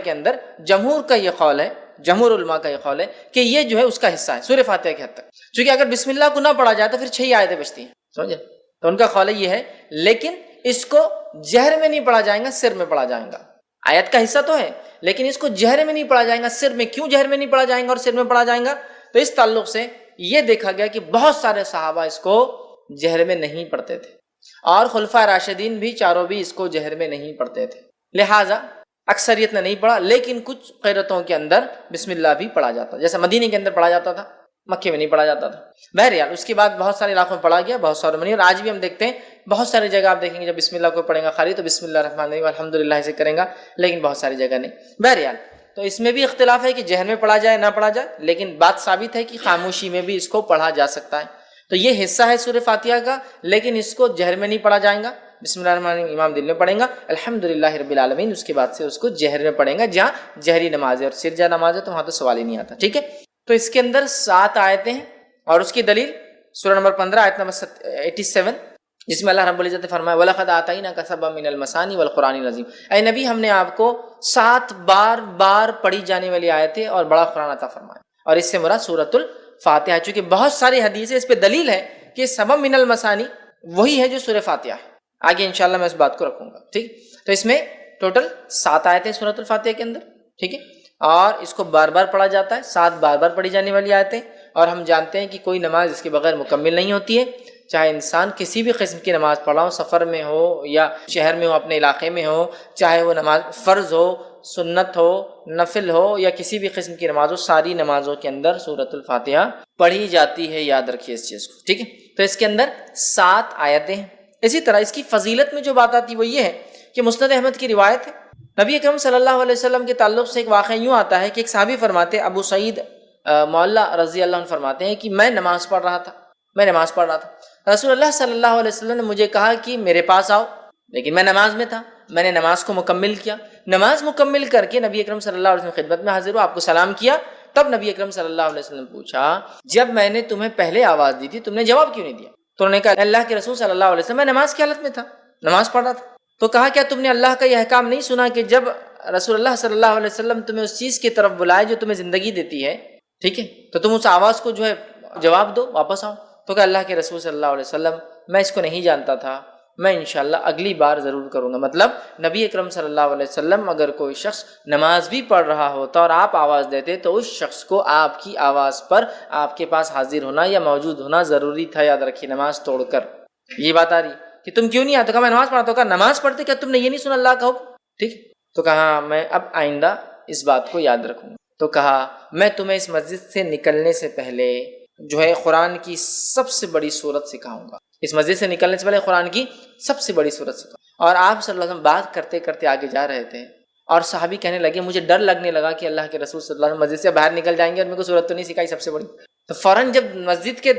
کے اندر جمہور کا یہ قول ہے، جمہور علماء کا یہ قول ہے کہ یہ جو ہے اس کا حصہ ہے سورہ فاتحہ کے حد تک، چونکہ اگر بسم اللہ کو نہ پڑھا جائے تو پھر 6 آیتیں بچتی ہیں. سمجھے؟ تو ان کا قول یہ ہے، لیکن اس کو جہر میں نہیں پڑھا جائے گا، سر میں پڑھا جائے گا. آیت کا حصہ تو ہے لیکن اس کو جہر میں نہیں پڑھا جائے گا، سر میں. کیوں جہر میں نہیں پڑھا جائے گا اور سر میں پڑھا جائے گا؟ تو اس تعلق سے یہ دیکھا گیا کہ بہت سارے صحابہ اس کو جہر میں نہیں پڑھتے تھے، اور خلفائے راشدین بھی چاروں بھی اس کو جہر میں نہیں پڑھتے تھے. لہٰذا اکثریت نے نہیں پڑھا، لیکن کچھ قرأتوں کے اندر بسم اللہ بھی پڑھا جاتا، جیسے مدینے کے اندر پڑھا جاتا تھا، مکے میں نہیں پڑھا جاتا تھا. بہرحال اس کے بعد بہت سارے علاقوں میں پڑھا گیا، بہت سارے منی، اور آج بھی ہم دیکھتے ہیں بہت ساری جگہ آپ دیکھیں گے جب بسم اللہ کو پڑھیں گا خالی تو بسم اللہ الرحمن الرحیم الحمدللہ سے کریں گا، لیکن بہت ساری جگہ نہیں. بہرحال تو اس میں بھی اختلاف ہے کہ جہر میں پڑھا جائے نہ پڑھا جائے، لیکن بات ثابت ہے کہ خاموشی میں بھی اس کو پڑھا جا سکتا ہے۔ تو یہ حصہ ہے سورہ فاتحہ کا، لیکن اس کو جہر میں نہیں پڑھا جائے گا۔ بسم اللہ الرحمن الرحیم امام دل میں پڑھیں گا، الحمدللہ رب العالمین، اس کے بعد سے اس کو جہر میں پڑھیں گا جہاں جہری نماز ہے، اور سرجہ نماز ہے تو وہاں تو سوال ہی نہیں آتا، ٹھیک ہے۔ تو اس کے اندر 7 آیتیں ہیں، اور اس کی دلیل سورہ نمبر 15 آیت نمبر 87، جس میں اللہ رب العزت نے فرمایا وَلَقَدْ آتَيْنَاكَ سَبْعًا مِنَ الْمَثَانِي وَالْقُرْآنِ الْعَظِيمِ، اے نبی ہم نے آپ کو 7 بار پڑھی جانے والی آیتیں اور بڑا قرآن عطا فرمایا، اور اس سے مراد سورۃ الفاتحہ، چونکہ بہت ساری حدیثیں اس پہ دلیل ہے کہ سبع من المثانی وہی ہے جو سورہ فاتحہ ہے۔ آگے انشاءاللہ میں اس بات کو رکھوں گا، ٹھیک۔ تو اس میں ٹوٹل 7 آیتیں سورۃ الفاتحہ کے اندر، ٹھیک ہے، اور اس کو بار بار پڑھا جاتا ہے، 7 بار پڑھی جانے والی آیتیں، اور ہم جانتے ہیں کہ کوئی نماز اس کے بغیر مکمل نہیں ہوتی ہے، چاہے انسان کسی بھی قسم کی نماز پڑھا ہو، سفر میں ہو یا شہر میں ہو، اپنے علاقے میں ہو، چاہے وہ نماز فرض ہو، سنت ہو، نفل ہو، یا کسی بھی قسم کی نماز ہو، ساری نمازوں کے اندر سورۃ الفاتحہ پڑھی جاتی ہے، یاد رکھیے اس چیز کو، ٹھیک ہے۔ تو اس کے اندر 7 آیتیں ہیں۔ اسی طرح اس کی فضیلت میں جو بات آتی ہے وہ یہ ہے کہ مسند احمد کی روایت ہے، نبی اکرم صلی اللہ علیہ وسلم کے تعلق سے ایک واقعہ یوں آتا ہے کہ ایک صحابی فرماتے، ابو سعید معلّہ رضی اللہ عنہ فرماتے ہیں کہ میں نماز پڑھ رہا تھا، رسول اللہ صلی اللہ علیہ وسلم نے مجھے کہا کہ میرے پاس آؤ، لیکن میں نماز میں تھا، میں نے نماز کو مکمل کیا، نماز مکمل کر کے نبی اکرم صلی اللہ علیہ وسلم خدمت میں حاضر ہوا، آپ کو سلام کیا، تب نبی اکرم صلی اللہ علیہ وسلم نے پوچھا جب میں نے تمہیں پہلے آواز دی تھی تم نے جواب کیوں نہیں دیا؟ تو انہوں نے کہا اللہ کے رسول صلی اللہ علیہ وسلم میں نماز کی حالت میں تھا، نماز پڑھ رہا تھا۔ تو کہا کیا تم نے اللہ کا یہ احکام نہیں سنا کہ جب رسول اللہ صلی اللہ علیہ وسلم تمہیں اس چیز کی طرف بلائے جو تمہیں زندگی دیتی ہے، ٹھیک ہے، تو تم اس آواز کو جو ہے جواب دو، واپس آؤ۔ تو کہ اللہ کے رسول صلی اللہ علیہ وسلم میں اس کو نہیں جانتا تھا، میں انشاءاللہ اگلی بار ضرور کروں گا۔ مطلب نبی اکرم صلی اللہ علیہ وسلم اگر کوئی شخص نماز بھی پڑھ رہا ہوتا اور آپ آواز دیتے تو اس شخص کو آپ کی آواز پر آپ کے پاس حاضر ہونا یا موجود ہونا ضروری تھا، یاد رکھیے، نماز توڑ کر۔ یہ بات آ رہی کہ تم کیوں نہیں آتے؟ کہا میں نماز پڑھا، تو کہا نماز پڑھتے کیا تم نے یہ نہیں سنا اللہ کا حکم؟ ٹھیک، تو کہا میں اب آئندہ اس بات کو یاد رکھوں گا۔ تو کہا میں تمہیں اس مسجد سے نکلنے سے پہلے جو ہے قرآن کی سب سے بڑی سورت سکھاؤں گا، اس مسجد سے نکلنے سے پہلے قرآن کی سب سے بڑی سورت سکھاؤں۔ اور آپ صلی اللہ علیہ وسلم بات کرتے کرتے آگے جا رہے تھے، اور صحابی کہنے لگے مجھے ڈر لگنے لگا کہ اللہ کے رسول صلی اللہ علیہ وسلم مسجد سے باہر نکل جائیں گے اور میرے کو سورت تو نہیں سکھائی سب سے بڑی۔ تو فوراً جب مسجد کے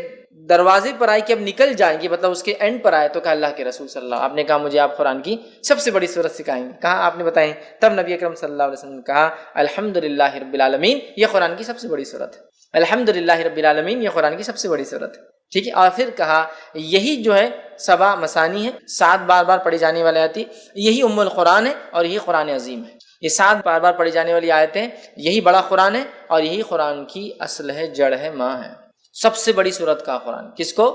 دروازے پر آئے کہ اب نکل جائیں گے، مطلب اس کے اینڈ پر آئے، تو کہا اللہ کے رسول صلی اللہ علیہ وسلم، آپ نے کہا مجھے آپ قرآن کی سب سے بڑی سورت سکھائیں گے۔ کہا آپ نے بتائیں؟ تب نبی اکرم صلی اللہ علیہ وسلم نے کہا الحمدللہ رب العالمین، یہ قرآن کی سب سے بڑی سورت ہے، الحمدللہ رب العالمین یہ قرآن کی سب سے بڑی سورت ہے، ٹھیک ہے۔ اور پھر کہا یہی جو ہے 7 مثانی ہے، 7 بار پڑھی جانے والی آتی، یہی ام القرآن ہے اور یہی قرآن عظیم ہے۔ یہ 7 بار پڑھی جانے والی آیتیں، یہی بڑا قرآن ہے اور یہی قرآن کی اصل ہے، جڑ ہے، ماں ہے۔ سب سے بڑی سورت کا قرآن کس کو؟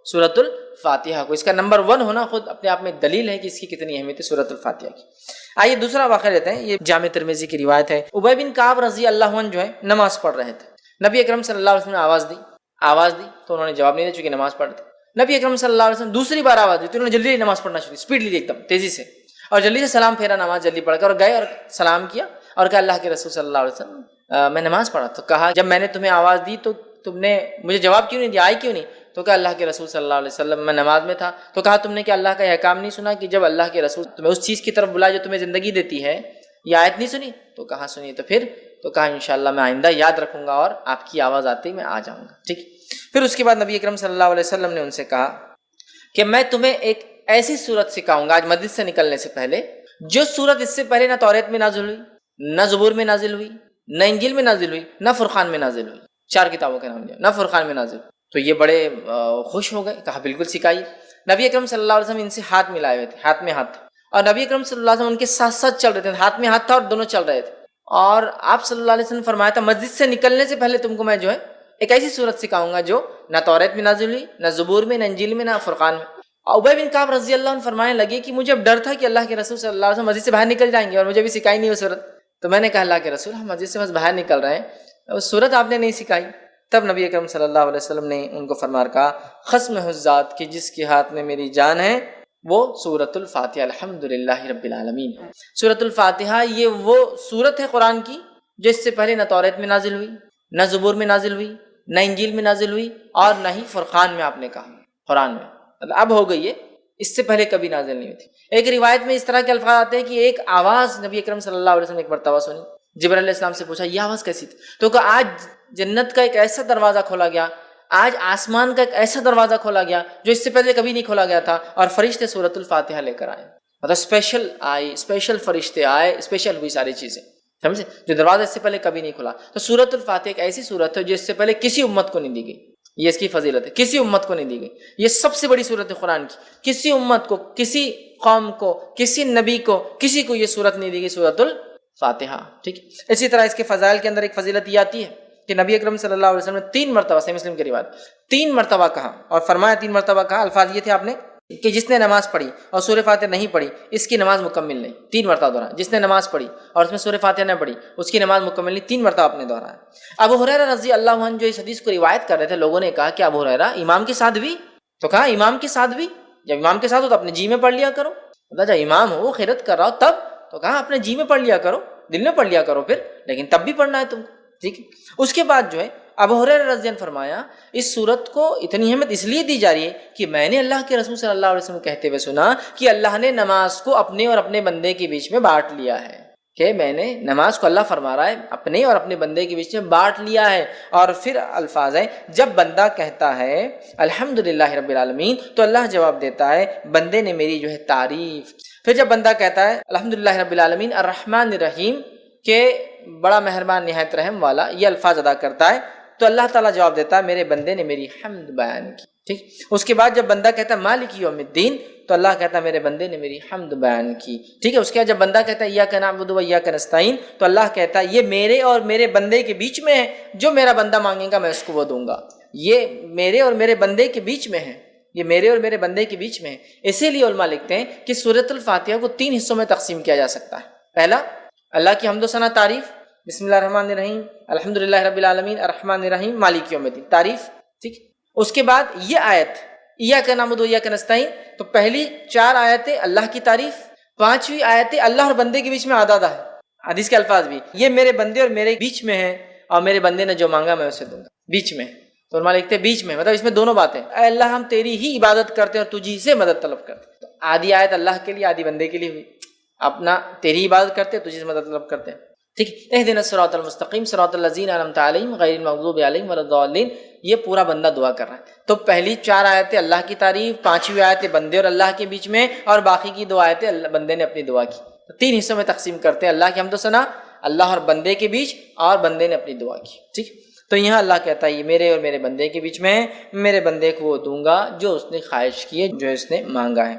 سورۃ الفاتحہ کو۔ اس کا نمبر 1 ہونا خود اپنے آپ میں دلیل ہے کہ اس کی کتنی اہمیت ہے سورۃ الفاتحہ کی۔ آئیے دوسرا واقعہ لیتے ہیں، یہ جامع ترمذی کی روایت ہے۔ ابی بن کعب رضی اللہ عنہ جو ہے نماز پڑھ رہے تھے، نبی اکرم صلی اللہ علیہ وسلم نے آواز دی تو انہوں نے جواب نہیں دیا چونکہ نماز پڑھ رہے تھے۔ نبی اکرم صلی اللہ علیہ وسلم دوسری بار آواز دی تو انہوں نے جلدی نماز پڑھنا شروع کی، اسپیڈ لی ایک دم تیزی سے، اور جلدی سے سلام پھیرا، نماز جلدی پڑھ کر اور گئے اور سلام کیا اور کہا اللہ کے رسول صلی اللہ علیہ وسلم میں نماز پڑھا۔ تو کہا جب میں نے تمہیں آواز دی تو تم نے مجھے جواب کیوں نہیں دیا، آئی کیوں نہیں؟ تو کہا اللہ کے رسول صلی اللہ علیہ وسلم میں نماز میں تھا۔ تو کہا تم نے کیا اللہ کا یہ احکام نہیں سنا کہ جب اللہ کے رسول تمہیں اس چیز کی طرف بلائے جو تمہیں زندگی دیتی ہے، یہ آیت نہیں سنی؟ تو کہا سنی۔ تو پھر تو کہا انشاءاللہ میں آئندہ یاد رکھوں گا اور آپ کی آواز آتے ہی میں آ جاؤں گا، ٹھیک۔ پھر اس کے بعد نبی اکرم صلی اللہ علیہ وسلم نے ان سے کہا کہ میں تمہیں ایک ایسی سورت سکھاؤں گا آج مسجد سے نکلنے سے پہلے، جو سورت اس سے پہلے نہ توریت میں نازل ہوئی، نہ زبور میں نازل ہوئی، نہ انجیل میں نازل ہوئی، نہ فرقان میں نازل ہوئی، 4 کتابوں کے نام لیا، نہ فرقان میں نازل ہوئی۔ تو یہ بڑے خوش ہو گئے، کہا بالکل سکھائیے۔ نبی اکرم صلی اللہ علیہ وسلم ان سے ہاتھ ملائے ہوئے تھے، ہاتھ میں ہاتھ تھا، اور نبی اکرم صلی اللہ علیہ وسلم ان کے ساتھ ساتھ چل رہے تھے، ہاتھ میں ہاتھ تھا اور دونوں چل رہے تھے۔ اور آپ صلی اللہ علیہ وسلم نے فرمایا تھا مسجد سے نکلنے سے پہلے تم کو میں جو ہے ایک ایسی سورت سکھاؤں گا جو نہ توریت میں نازل ہوئی، نہ زبور میں، نہ انجیل میں، نہ فرقان میں۔ ابی بن کعب رضی اللہ عنہ فرمانے لگے کہ مجھے اب ڈر تھا کہ اللہ کے رسول صلی اللہ علیہ وسلم مسجد سے باہر نکل جائیں گے اور مجھے بھی سکھائی نہیں وہ سورت۔ تو میں نے کہا اللہ کے رسول ہم مسجد سے بس باہر نکل رہے ہیں، اس سورت آپ نے نہیں سکھائی۔ تب نبی اکرم صلی اللہ علیہ وسلم نے ان کو فرما کہا قسم ہے اس ذات کی جس کے ہاتھ میں میری جان ہے، وہ سورۃ الفاتحہ الحمدللہ رب العالمین۔ سورۃ الفاتحہ یہ وہ سورت ہے قرآن کی جو اس سے پہلے نہ توریت میں نازل ہوئی، نہ زبور میں نازل ہوئی، نہ انجیل میں نازل ہوئی، اور نہ ہی فرقان میں آپ نے کہا، قرآن میں مطلب اب ہو گئی ہے، اس سے پہلے کبھی نازل نہیں ہوئی تھی۔ ایک روایت میں اس طرح کے الفاظ آتے ہیں کہ ایک آواز نبی اکرم صلی اللہ علیہ وسلم نے ایک مرتبہ سنی، جبرائیل علیہ السلام سے پوچھا یہ آواز کیسی تھی؟ تو کہا آج جنت کا ایک ایسا دروازہ کھولا گیا، آج آسمان کا ایک ایسا دروازہ کھولا گیا جو اس سے پہلے کبھی نہیں کھولا گیا تھا، اور فرشتے سورۃ الفاتحہ لے کر آئے، مطلب اسپیشل آئے، اسپیشل فرشتے آئے، اسپیشل ہوئی ساری چیزیں، سمجھے، جو دروازہ اس سے پہلے کبھی نہیں کھلا۔ تو سورۃ الفاتحہ ایک ایسی سورت ہے جو اس سے پہلے کسی امت کو نہیں دی گئی، یہ اس کی فضیلت ہے، کسی امت کو نہیں دی گئی، یہ سب سے بڑی سورت ہے قرآن کی، کسی امت کو، کسی قوم کو، کسی نبی کو، کسی کو یہ سورت نہیں دی گئی، سورۃ الفاتحہ، ٹھیک ہے۔ اسی طرح اس کے فضائل کے اندر ایک فضیلت یہ آتی ہے کہ نبی اکرم صلی اللہ علیہ وسلم نے 3 مرتبہ، صحیح مسلم کی روایت، 3 مرتبہ کہا، اور فرمایا 3 مرتبہ کہا، الفاظ یہ تھے آپ نے کہ جس نے نماز پڑھی اور سورہ فاتحہ نہیں پڑھی اس کی نماز مکمل نہیں، 3 مرتبہ دہرایا، جس نے نماز پڑھی اور اس میں سورہ فاتحہ نہ پڑھی اس کی نماز مکمل نہیں، 3 مرتبہ آپ نے دہرایا۔ ابو ہریرہ رضی اللہ عنہ جو اس حدیث کو روایت کر رہے تھے، لوگوں نے کہا کہ ابو ہریرہ امام کے ساتھ بھی، تو کہا امام کے ساتھ بھی، جب امام کے ساتھ ہو تو اپنے جی میں پڑھ لیا کرو، مطلب جب امام ہو خیرت کر رہا ہو تب، تو کہا اپنے جی میں پڑھ لیا کرو، دل میں پڑھ لیا کرو پھر، لیکن تب بھی پڑھنا ہے تم کو، ٹھیک ہے۔ اس کے بعد جو ہے ابو ہریرہ رضی اللہ عنہ فرمایا اس صورت کو اتنی اہمیت اس لیے دی جا رہی ہے کہ میں نے اللہ کے رسول صلی اللہ علیہ وسلم کہتے ہوئے سنا کہ اللہ نے نماز کو اپنے اور اپنے بندے کے بیچ میں بانٹ لیا ہے، کہ میں نے نماز کو، اللہ فرما رہا ہے، اپنے اور اپنے بندے کے بیچ میں بانٹ لیا ہے۔ اور پھر الفاظ ہیں جب بندہ کہتا ہے الحمدللہ رب العالمین تو اللہ جواب دیتا ہے بندے نے میری جو ہے تعریف۔ پھر جب بندہ کہتا ہے الحمدللہ رب العالمین الرحمن الرحیم، کہ بڑا مہربان نہایت رحم والا، یہ الفاظ ادا کرتا ہے تو اللہ تعالیٰ جواب دیتا ہے میرے بندے نے میری حمد بیان کی، ٹھیک۔ اس کے بعد جب بندہ کہتا ہے مالک یوم الدین تو اللہ کہتا ہے میرے بندے نے میری حمد بیان کی، ٹھیک ہے۔ اس کے بعد جب بندہ کہتا ہے ایاک نعبد و ایاک نستعین تو اللہ کہتا ہے یہ میرے اور میرے بندے کے بیچ میں ہے، جو میرا بندہ مانگے گا میں اس کو وہ دوں گا، یہ میرے اور میرے بندے کے بیچ میں ہے، یہ میرے اور میرے بندے کے بیچ میں ہے۔ اسی لیے علماء لکھتے ہیں کہ سورۃ الفاتحہ کو 3 حصوں میں تقسیم کیا جا سکتا ہے۔ پہلا اللہ کی حمد و ثنا تعریف، بسم اللہ الرحمن الرحیم الحمدللہ رب العالمین الرحمن الرحیم مالک یوم الدین، تعریف، ٹھیک۔ اس کے بعد یہ آیت ایاک نعبد و ایاک نستعین، تو پہلی 4 آیتیں اللہ کی تعریف، 5ویں آیتیں اللہ اور بندے کے بیچ میں آدھا ہے، حدیث کے الفاظ بھی یہ میرے بندے اور میرے بیچ میں ہے، اور میرے بندے نے جو مانگا میں اسے دوں گا، بیچ میں، تو علماء لکھتے ہیں بیچ میں، مطلب اس میں دونوں باتیں، اے اللہ ہم تیری ہی عبادت کرتے ہیں اور تجھی سے مدد طلب کرتے ہیں، تو آدھی آیت اللہ کے لیے آدھی بندے کے لیے ہوئی، اپنا تیری عبادت کرتے ہیں تجھی سے مدد طلب کرتے ہیں، ٹھیک۔ اہدنا الصراط المستقیم صراط الذین انعمت علیہم غیر المغضوب علیہم ولا الضالین، یہ پورا بندہ دعا کر رہا ہے۔ تو پہلی 4 آیتیں اللہ کی تعریف، 5ویں آیتیں بندے اور اللہ کے بیچ میں، اور باقی کی 2 آیتیں بندے نے اپنی دعا کی، تو 3 حصوں میں تقسیم کرتے ہیں، اللہ کی حمد و ثنا، اللہ اور بندے کے بیچ، اور بندے نے اپنی دعا کی، ٹھیک۔ تو یہاں اللہ کہتا ہے یہ میرے اور میرے بندے کے بیچ میں ہے، میرے بندے کو وہ دوں گا جو اس نے خواہش کی ہے، جو اس نے مانگا ہے۔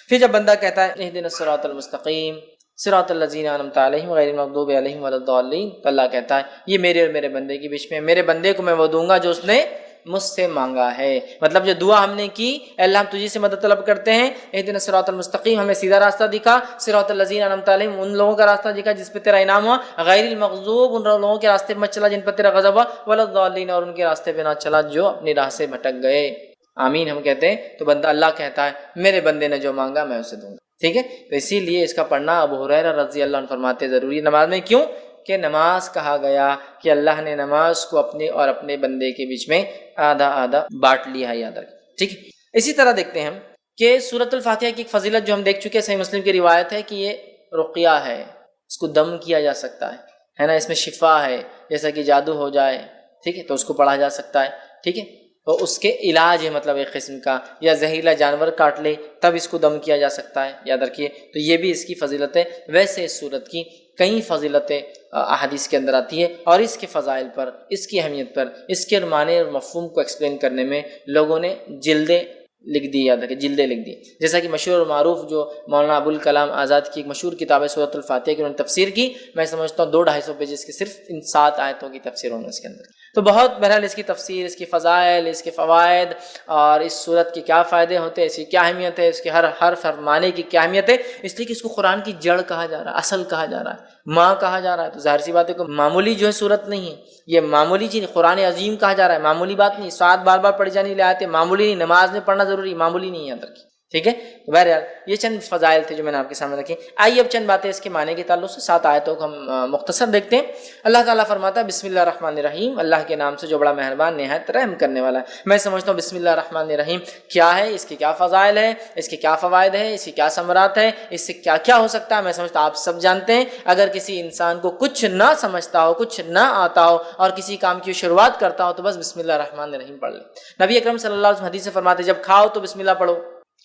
پھر جب بندہ کہتا ہے اہدنا الصراط المستقیم صراط الذین انعمت علیہم غیر المغضوب علیہم ولا الضالین، تو اللہ کہتا ہے یہ میرے اور میرے بندے کے بیچ میں ہے، میرے بندے کو میں وہ دوں گا جو اس نے مجھ سے مانگا ہے۔ مطلب جو دعا ہم نے کی اے اللہ ہم تجھی سے مدد طلب کرتے ہیں، اہدنا الصراط المستقیم ہمیں سیدھا راستہ دکھا، صراط الذین انعمت علیہم ان لوگوں کا راستہ دکھا جس پہ تیرا انعام ہوا، غیر المغضوب ان لوگوں کے راستے پہ مت چلا جن پر تیرا غضب ہوا، ولا الضالین اور ان کے راستے پہ نہ چلا جو اپنی راہ سے بھٹک گئے۔ آمین ہم کہتے ہیں، تو بندہ اللہ کہتا ہے میرے بندے نے جو مانگا میں اسے دوں گا، ٹھیک ہے۔ تو اسی لیے اس کا پڑھنا ابو ہریرہ رضی اللہ عنہ فرماتے ضروری نماز میں، کیوں کہ نماز کہا گیا کہ اللہ نے نماز کو اپنے اور اپنے بندے کے بیچ میں آدھا آدھا بانٹ لیا ہے، یاد رکھیں، ٹھیک ہے۔ اسی طرح دیکھتے ہیں ہم کہ سورۃ الفاتحہ کی ایک فضیلت جو ہم دیکھ چکے ہیں، صحیح مسلم کی روایت ہے کہ یہ رقیہ ہے، اس کو دم کیا جا سکتا ہے نا، اس میں شفا ہے، جیسا کہ جادو ہو جائے، ٹھیک ہے، تو اس کو پڑھا جا سکتا ہے، ٹھیک ہے، تو اس کے علاج ہے، مطلب ایک قسم کا، یا زہریلا جانور کاٹ لے تب اس کو دم کیا جا سکتا ہے، یاد رکھیے، تو یہ بھی اس کی فضیلت ہے۔ ویسے اس صورت کی کئی فضیلتیں احادیث کے اندر آتی ہے، اور اس کے فضائل پر، اس کی اہمیت پر، اس کے معنی اور مفہوم کو ایکسپلین کرنے میں لوگوں نے جلدیں لکھ دی، یاد رکھیں جلدیں لکھ دی، جیسا کہ مشہور اور معروف جو مولانا ابوالکلام آزاد کی ایک مشہور کتاب ہے سورۃ الفاتحہ کی، انہوں نے تفسیر کی، میں سمجھتا ہوں 200-250 پیجز کی صرف ان 7 آیتوں کی تفسیر ہونا اس کے اندر، تو بہت بہرحال اس کی تفسیر، اس کی فضائل، اس کے فوائد، اور اس صورت کے کیا فائدے ہوتے ہیں، اس کی کیا اہمیت ہے، اس کے ہر حرف معنی کی کیا اہمیت ہے، اس لیے کہ اس کو قرآن کی جڑ کہا جا رہا ہے، اصل کہا جا رہا ہے، ماں کہا جا رہا ہے، تو ظاہر سی بات ہے کہ معمولی جو ہے صورت نہیں ہے، یہ معمولی چیز، قرآن عظیم کہا جا رہا ہے، معمولی بات نہیں، 7 بار بار پڑھی جانے والی آیتیں معمولی نہیں، نماز میں پڑھنا ضروری معمولی نہیں ہے، یاد رکھیے، ٹھیک ہے. بہرحال یہ چند فضائل تھے جو میں نے آپ کے سامنے رکھے. آئیے اب چند باتیں اس کے معنی کے تعلق سے 7 آیتوں کو ہم مختصر دیکھتے ہیں. اللہ تعالیٰ فرماتا ہے بسم اللہ الرحمن الرحیم، اللہ کے نام سے جو بڑا مہربان نہایت رحم کرنے والا ہے. میں سمجھتا ہوں بسم اللہ الرحمن الرحیم کیا ہے، اس کے کیا فضائل ہیں، اس کے کیا فوائد ہیں، اس کی کیا ثمرات ہیں، اس سے کیا کیا ہو سکتا ہے. میں سمجھتا ہوں آپ سب جانتے ہیں. اگر کسی انسان کو کچھ نہ سمجھتا ہو، کچھ نہ آتا ہو اور کسی کام کی شروعات کرتا ہو تو بس بسم اللہ الرحمن الرحیم پڑھ لے. نبی اکرم صلی اللہ علیہ وسلم حدیث سے فرماتے جب کھاؤ تو بسم اللہ پڑھو،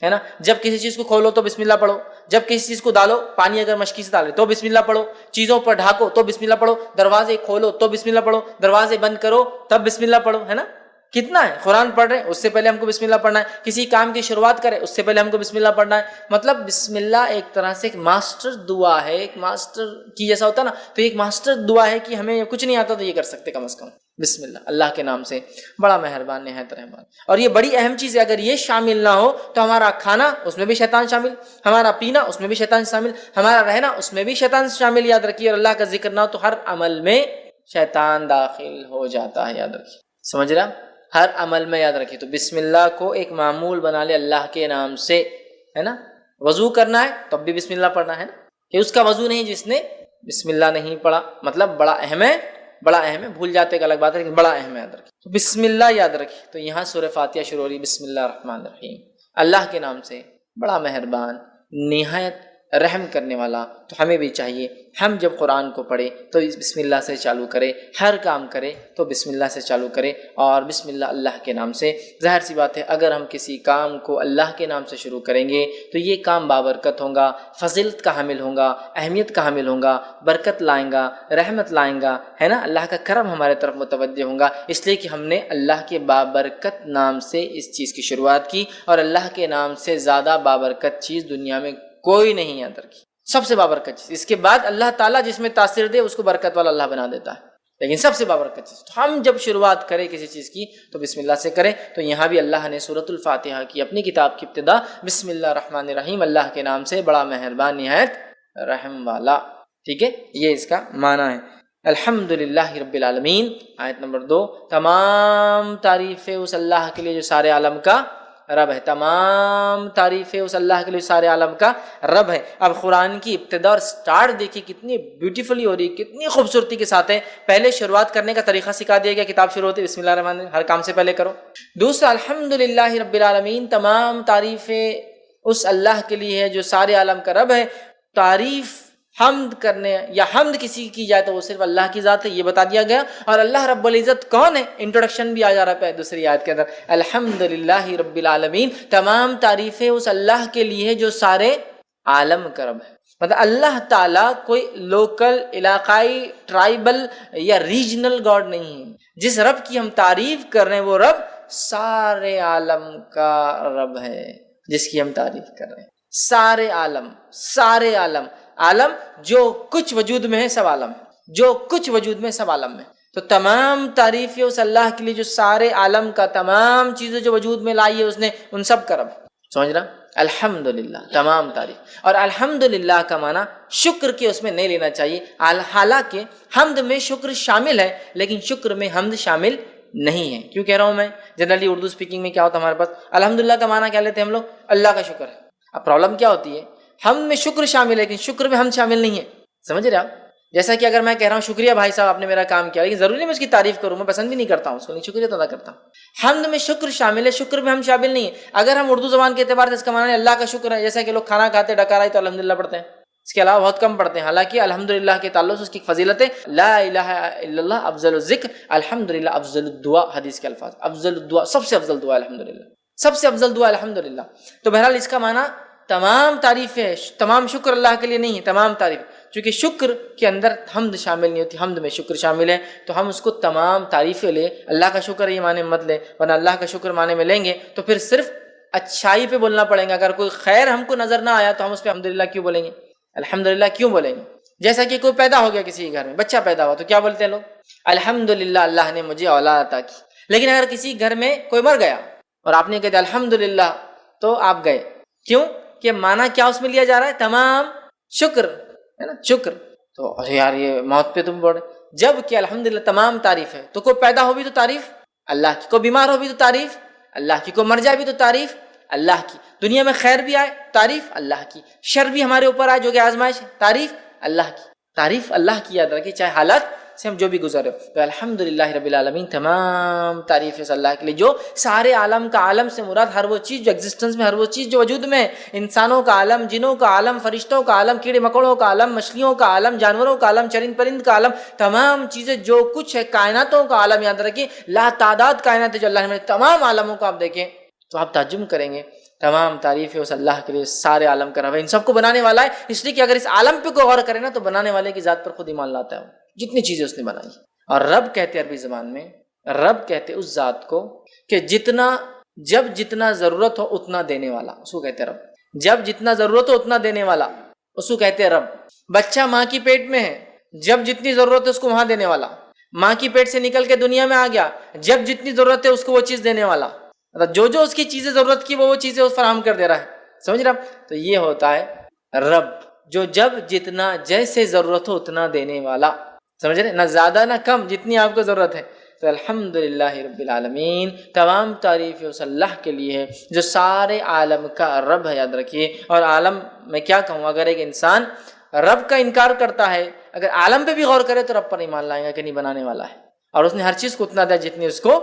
ہے نا. جب کسی چیز کو کھولو تو بسم اللہ پڑھو، جب کسی چیز کو ڈالو، پانی اگر مشکی سے ڈالے تو بسم اللہ پڑھو، چیزوں پر ڈھاکو تو بسم اللہ پڑھو، دروازے کھولو تو بسم اللہ پڑھو، دروازے بند کرو تب بسم اللہ پڑھو، ہے نا. کتنا ہے، قرآن پڑھ رہے ہیں اس سے پہلے ہم کو بسم اللہ پڑھنا ہے، کسی کام کی شروعات کرے اس سے پہلے ہم کو بسم اللہ پڑھنا ہے. مطلب بسم اللہ ایک طرح سے ایک ماسٹر دعا ہے، ایک ماسٹر کی جیسا ہوتا ہے نا، تو ایک ماسٹر دعا ہے کہ ہمیں کچھ نہیں آتا تو یہ کر سکتے کم از کم بسم اللہ، اللہ کے نام سے بڑا مہربان نہایت رحمان. اور یہ بڑی اہم چیز ہے، اگر یہ شامل نہ ہو تو ہمارا کھانا اس میں بھی شیطان شامل، ہمارا پینا اس میں بھی شیطان شامل، ہمارا رہنا اس میں بھی شیطان شامل. یاد رکھیے، اور اللہ کا ذکر نہ ہو تو ہر عمل میں شیطان داخل ہو جاتا ہے. یاد رکھیے، سمجھ رہا، ہر عمل میں یاد رکھیے. تو بسم اللہ کو ایک معمول بنا لے اللہ کے نام سے، ہے نا. وضو کرنا ہے تب بھی بسم اللہ پڑھنا ہے نا، کہ اس کا وضو نہیں جس نے بسم اللہ نہیں پڑھا. مطلب بڑا اہم ہے، بڑا اہم ہے. بھول جاتے ایک الگ بات ہے لیکن بڑا اہم ہے، یاد رکھیے. تو بسم اللہ یاد رکھیے. تو یہاں سورہ فاتحہ شروع ہو رہی بسم اللہ الرحمن الرحیم، اللہ کے نام سے بڑا مہربان نہایت رحم کرنے والا. تو ہمیں بھی چاہیے ہم جب قرآن کو پڑھیں تو اس بسم اللہ سے چالو کرے، ہر کام کرے تو بسم اللہ سے چالو کرے اور بسم اللہ اللہ کے نام سے. ظاہر سی بات ہے اگر ہم کسی کام کو اللہ کے نام سے شروع کریں گے تو یہ کام بابرکت ہوگا، فضیلت کا حامل ہوگا، اہمیت کا حامل ہوگا، برکت لائیں گا، رحمت لائیں گا، ہے نا. اللہ کا کرم ہمارے طرف متوجہ ہوگا، اس لیے کہ ہم نے اللہ کے بابرکت نام سے اس چیز کی شروعات کی. اور اللہ کے نام سے زیادہ بابرکت چیز دنیا میں کوئی نہیں. یاد رکھیے، سب سے بابرکت چیز. اس کے بعد اللہ تعالیٰ جس میں تاثیر دے اس کو برکت والا اللہ بنا دیتا ہے، لیکن سب سے بابرکت چیز. تو ہم جب شروعات کریں کسی چیز کی تو بسم اللہ سے کریں. تو یہاں بھی اللہ نے سورۃ الفاتحہ کی اپنی کتاب کی ابتدا بسم اللہ الرحمن الرحیم، اللہ کے نام سے بڑا مہربان نہایت رحم والا. ٹھیک ہے، یہ اس کا معنی ہے. الحمدللہ رب العالمین. آیت نمبر 2، تمام تعریفیں اس اللہ کے لیے جو سارے عالم کا رب ہے. تمام تعریفیں اس اللہ کے لیے سارے عالم کا رب ہے. اب قرآن کی ابتدا اور سٹارٹ دیکھیے کتنی بیوٹیفلی ہو رہی ہے، کتنی خوبصورتی کے ساتھ ہے. پہلے شروعات کرنے کا طریقہ سکھا دیا گیا، کتاب شروع ہوتی ہے بسم اللہ الرحمن الرحیم، ہر کام سے پہلے کرو. دوسرا الحمدللہ رب العالمین، تمام تعریفیں اس اللہ کے لیے ہے جو سارے عالم کا رب ہے. تعریف حمد کرنے یا حمد کسی کی جائے تو وہ صرف اللہ کی ذات ہے، یہ بتا دیا گیا. اور اللہ رب العزت کون ہے، انٹروڈکشن بھی آ جا رہا ہے دوسری آیت کے اندر. الحمدللہ رب العالمین، تمام تعریفیں اس اللہ کے لیے ہے جو سارے عالم کا رب ہے. مطلب اللہ تعالیٰ کوئی لوکل، علاقائی، ٹرائبل یا ریجنل گاڈ نہیں ہے. جس رب کی ہم تعریف کر رہے ہیں وہ رب سارے عالم کا رب ہے جس کی ہم تعریف کر رہے ہیں. سارے عالم، سارے عالم، عالم جو کچھ وجود میں ہے سب عالم ہے، جو کچھ وجود میں سب عالم میں. تو تمام تعریفیں اس اللہ کے لیے جو سارے عالم کا، تمام چیزیں جو وجود میں لائی ہے اس نے، ان سب کا رب. سمجھ رہا، الحمدللہ تمام تعریف. اور الحمدللہ کا معنی شکر کے اس میں نہیں لینا چاہیے. حالانکہ حمد میں شکر شامل ہے لیکن شکر میں حمد شامل نہیں ہے. کیوں کہہ رہا ہوں میں، جنرلی اردو اسپیکنگ میں کیا ہوتا ہے ہمارے پاس، الحمدللہ کا معنی کیا لیتے ہیں ہم لوگ، اللہ کا شکر ہے. اب پرابلم کیا ہوتی ہے، حمد میں شکر شامل ہے لیکن شکر میں حمد شامل نہیں ہے. سمجھ رہے آپ، جیسا کہ اگر میں کہہ رہا ہوں شکریہ بھائی صاحب آپ نے میرا کام کیا، لیکن ضروری نہیں میں اس کی تعریف کروں، میں پسند بھی نہیں کرتا ہوں اس کو، نہیں شکریہ ادا کرتا ہوں. حمد میں شکر شامل ہے، شکر میں ہم شامل نہیں ہے. اگر ہم اردو زبان کے اعتبار سے اس کا معنی اللہ کا شکر ہے، جیسا کہ لوگ کھانا کھاتے ڈکار آئی تو الحمدللہ پڑھتے ہیں، اس کے علاوہ بہت کم پڑھتے ہیں. حالانکہ الحمدللہ کے تعلق سے اس کی فضیلت ہے، لا الہ الا اللہ افضل الذکر، الحمدللہ افضل الدعا. حدیث کے الفاظ، افضل الدعا، سب سے افضل دعا الحمدللہ، سب سے افضل دعا الحمدللہ. تو بہرحال اس کا معنی تمام تعریفیں، تمام شکر اللہ کے لیے نہیں ہے، تمام تعریف. چونکہ شکر کے اندر حمد شامل نہیں ہوتی، حمد میں شکر شامل ہے، تو ہم اس کو تمام تعریفیں لیں. اللہ کا شکر یہ معنی مت لیں، ورنہ اللہ کا شکر معنی میں لیں گے تو پھر صرف اچھائی پہ بولنا پڑیں گا. اگر کوئی خیر ہم کو نظر نہ آیا تو ہم اس پہ الحمدللہ کیوں بولیں گے، الحمدللہ کیوں بولیں گے. جیسا کہ کوئی پیدا ہو گیا کسی کے گھر میں، بچہ پیدا ہوا تو کیا بولتے ہیں لوگ، الحمدللہ اللہ نے مجھے اولاد عطا کی. لیکن اگر کسی گھر میں کوئی مر گیا اور آپ نے کہا الحمدللہ تو آپ گئے، کیوں کہ معنی کیا اس میں لیا جا رہا ہے، تمام شکر ہے نا، شکر. تو یار یہ موت پہ تم بول رہے، جب کہ الحمدللہ تمام تعریف ہے. تو کوئی پیدا ہو بھی تو تعریف اللہ کی، کوئی بیمار ہو بھی تو تعریف اللہ کی، کوئی مر جائے بھی تو تعریف اللہ کی. دنیا میں خیر بھی آئے تعریف اللہ کی, شر بھی ہمارے اوپر آئے جو کہ آزمائش ہے تعریف اللہ کی. تعریف اللہ کی یاد رکھیے چاہے حالات سے ہم جو بھی گزرے. تو الحمدللہ رب العالمین, تمام تعریف ہے اللہ کے لیے جو سارے عالم کا عالم سے مراد ہر وہ چیز جو ایگزسٹنس میں, ہر وہ چیز جو وجود میں ہے, انسانوں کا عالم, جنوں کا عالم, فرشتوں کا عالم, کیڑے مکوڑوں کا عالم, مچھلیوں کا عالم, جانوروں کا عالم, چرند پرند کا عالم, تمام چیزیں جو کچھ ہے کائناتوں کا عالم. یاد رکھیے لا تعداد کائنات جو اللہ نے تمام عالموں کو آپ دیکھیں تو آپ تعجب کریں گے. تمام تعریف ہے اس اللہ کے لیے, سارے عالم کا رب ہے, ان سب کو بنانے والا ہے. اس لیے کہ اگر اس عالم پہ کوئی غور کرے نا تو بنانے والے کی ذات پر خود ایمان لاتا ہے, جتنی چیزیں اس نے بنائی. اور رب کہتے ہیں عربی زبان میں, رب کہتے اس ذات کو کہ جب جتنا ضرورت ہو اتنا دینے والا, اس کو کہتے ہیں رب. جب جتنا ضرورت ہو اتنا دینے والا, اس کو کہتے ہیں رب. بچہ ماں کی پیٹ میں ہے, جب جتنی ضرورت ہے اس کو وہاں دینے والا. ماں کی پیٹ سے نکل کے دنیا میں آ گیا, جب جتنی ضرورت ہے اس کو وہ چیز دینے والا. مطلب جو اس کی چیزیں ضرورت کی وہ چیزیں اس فراہم کر دے رہا ہے. سمجھ رہا؟ تو یہ ہوتا ہے رب, جو جب جتنا جیسے ضرورت ہو اتنا دینے والا. سمجھ رہے, نہ زیادہ نہ کم, جتنی آپ کو ضرورت ہے. تو الحمدللہ رب العالمین, تمام تعریف اس اللہ کے لیے ہے جو سارے عالم کا رب ہے. یاد رکھیے. اور عالم میں کیا کہوں, اگر ایک انسان رب کا انکار کرتا ہے, اگر عالم پہ بھی غور کرے تو رب پر ایمان لائے گا کہ نہیں بنانے والا ہے, اور اس نے ہر چیز کو اتنا دیا جتنی اس کو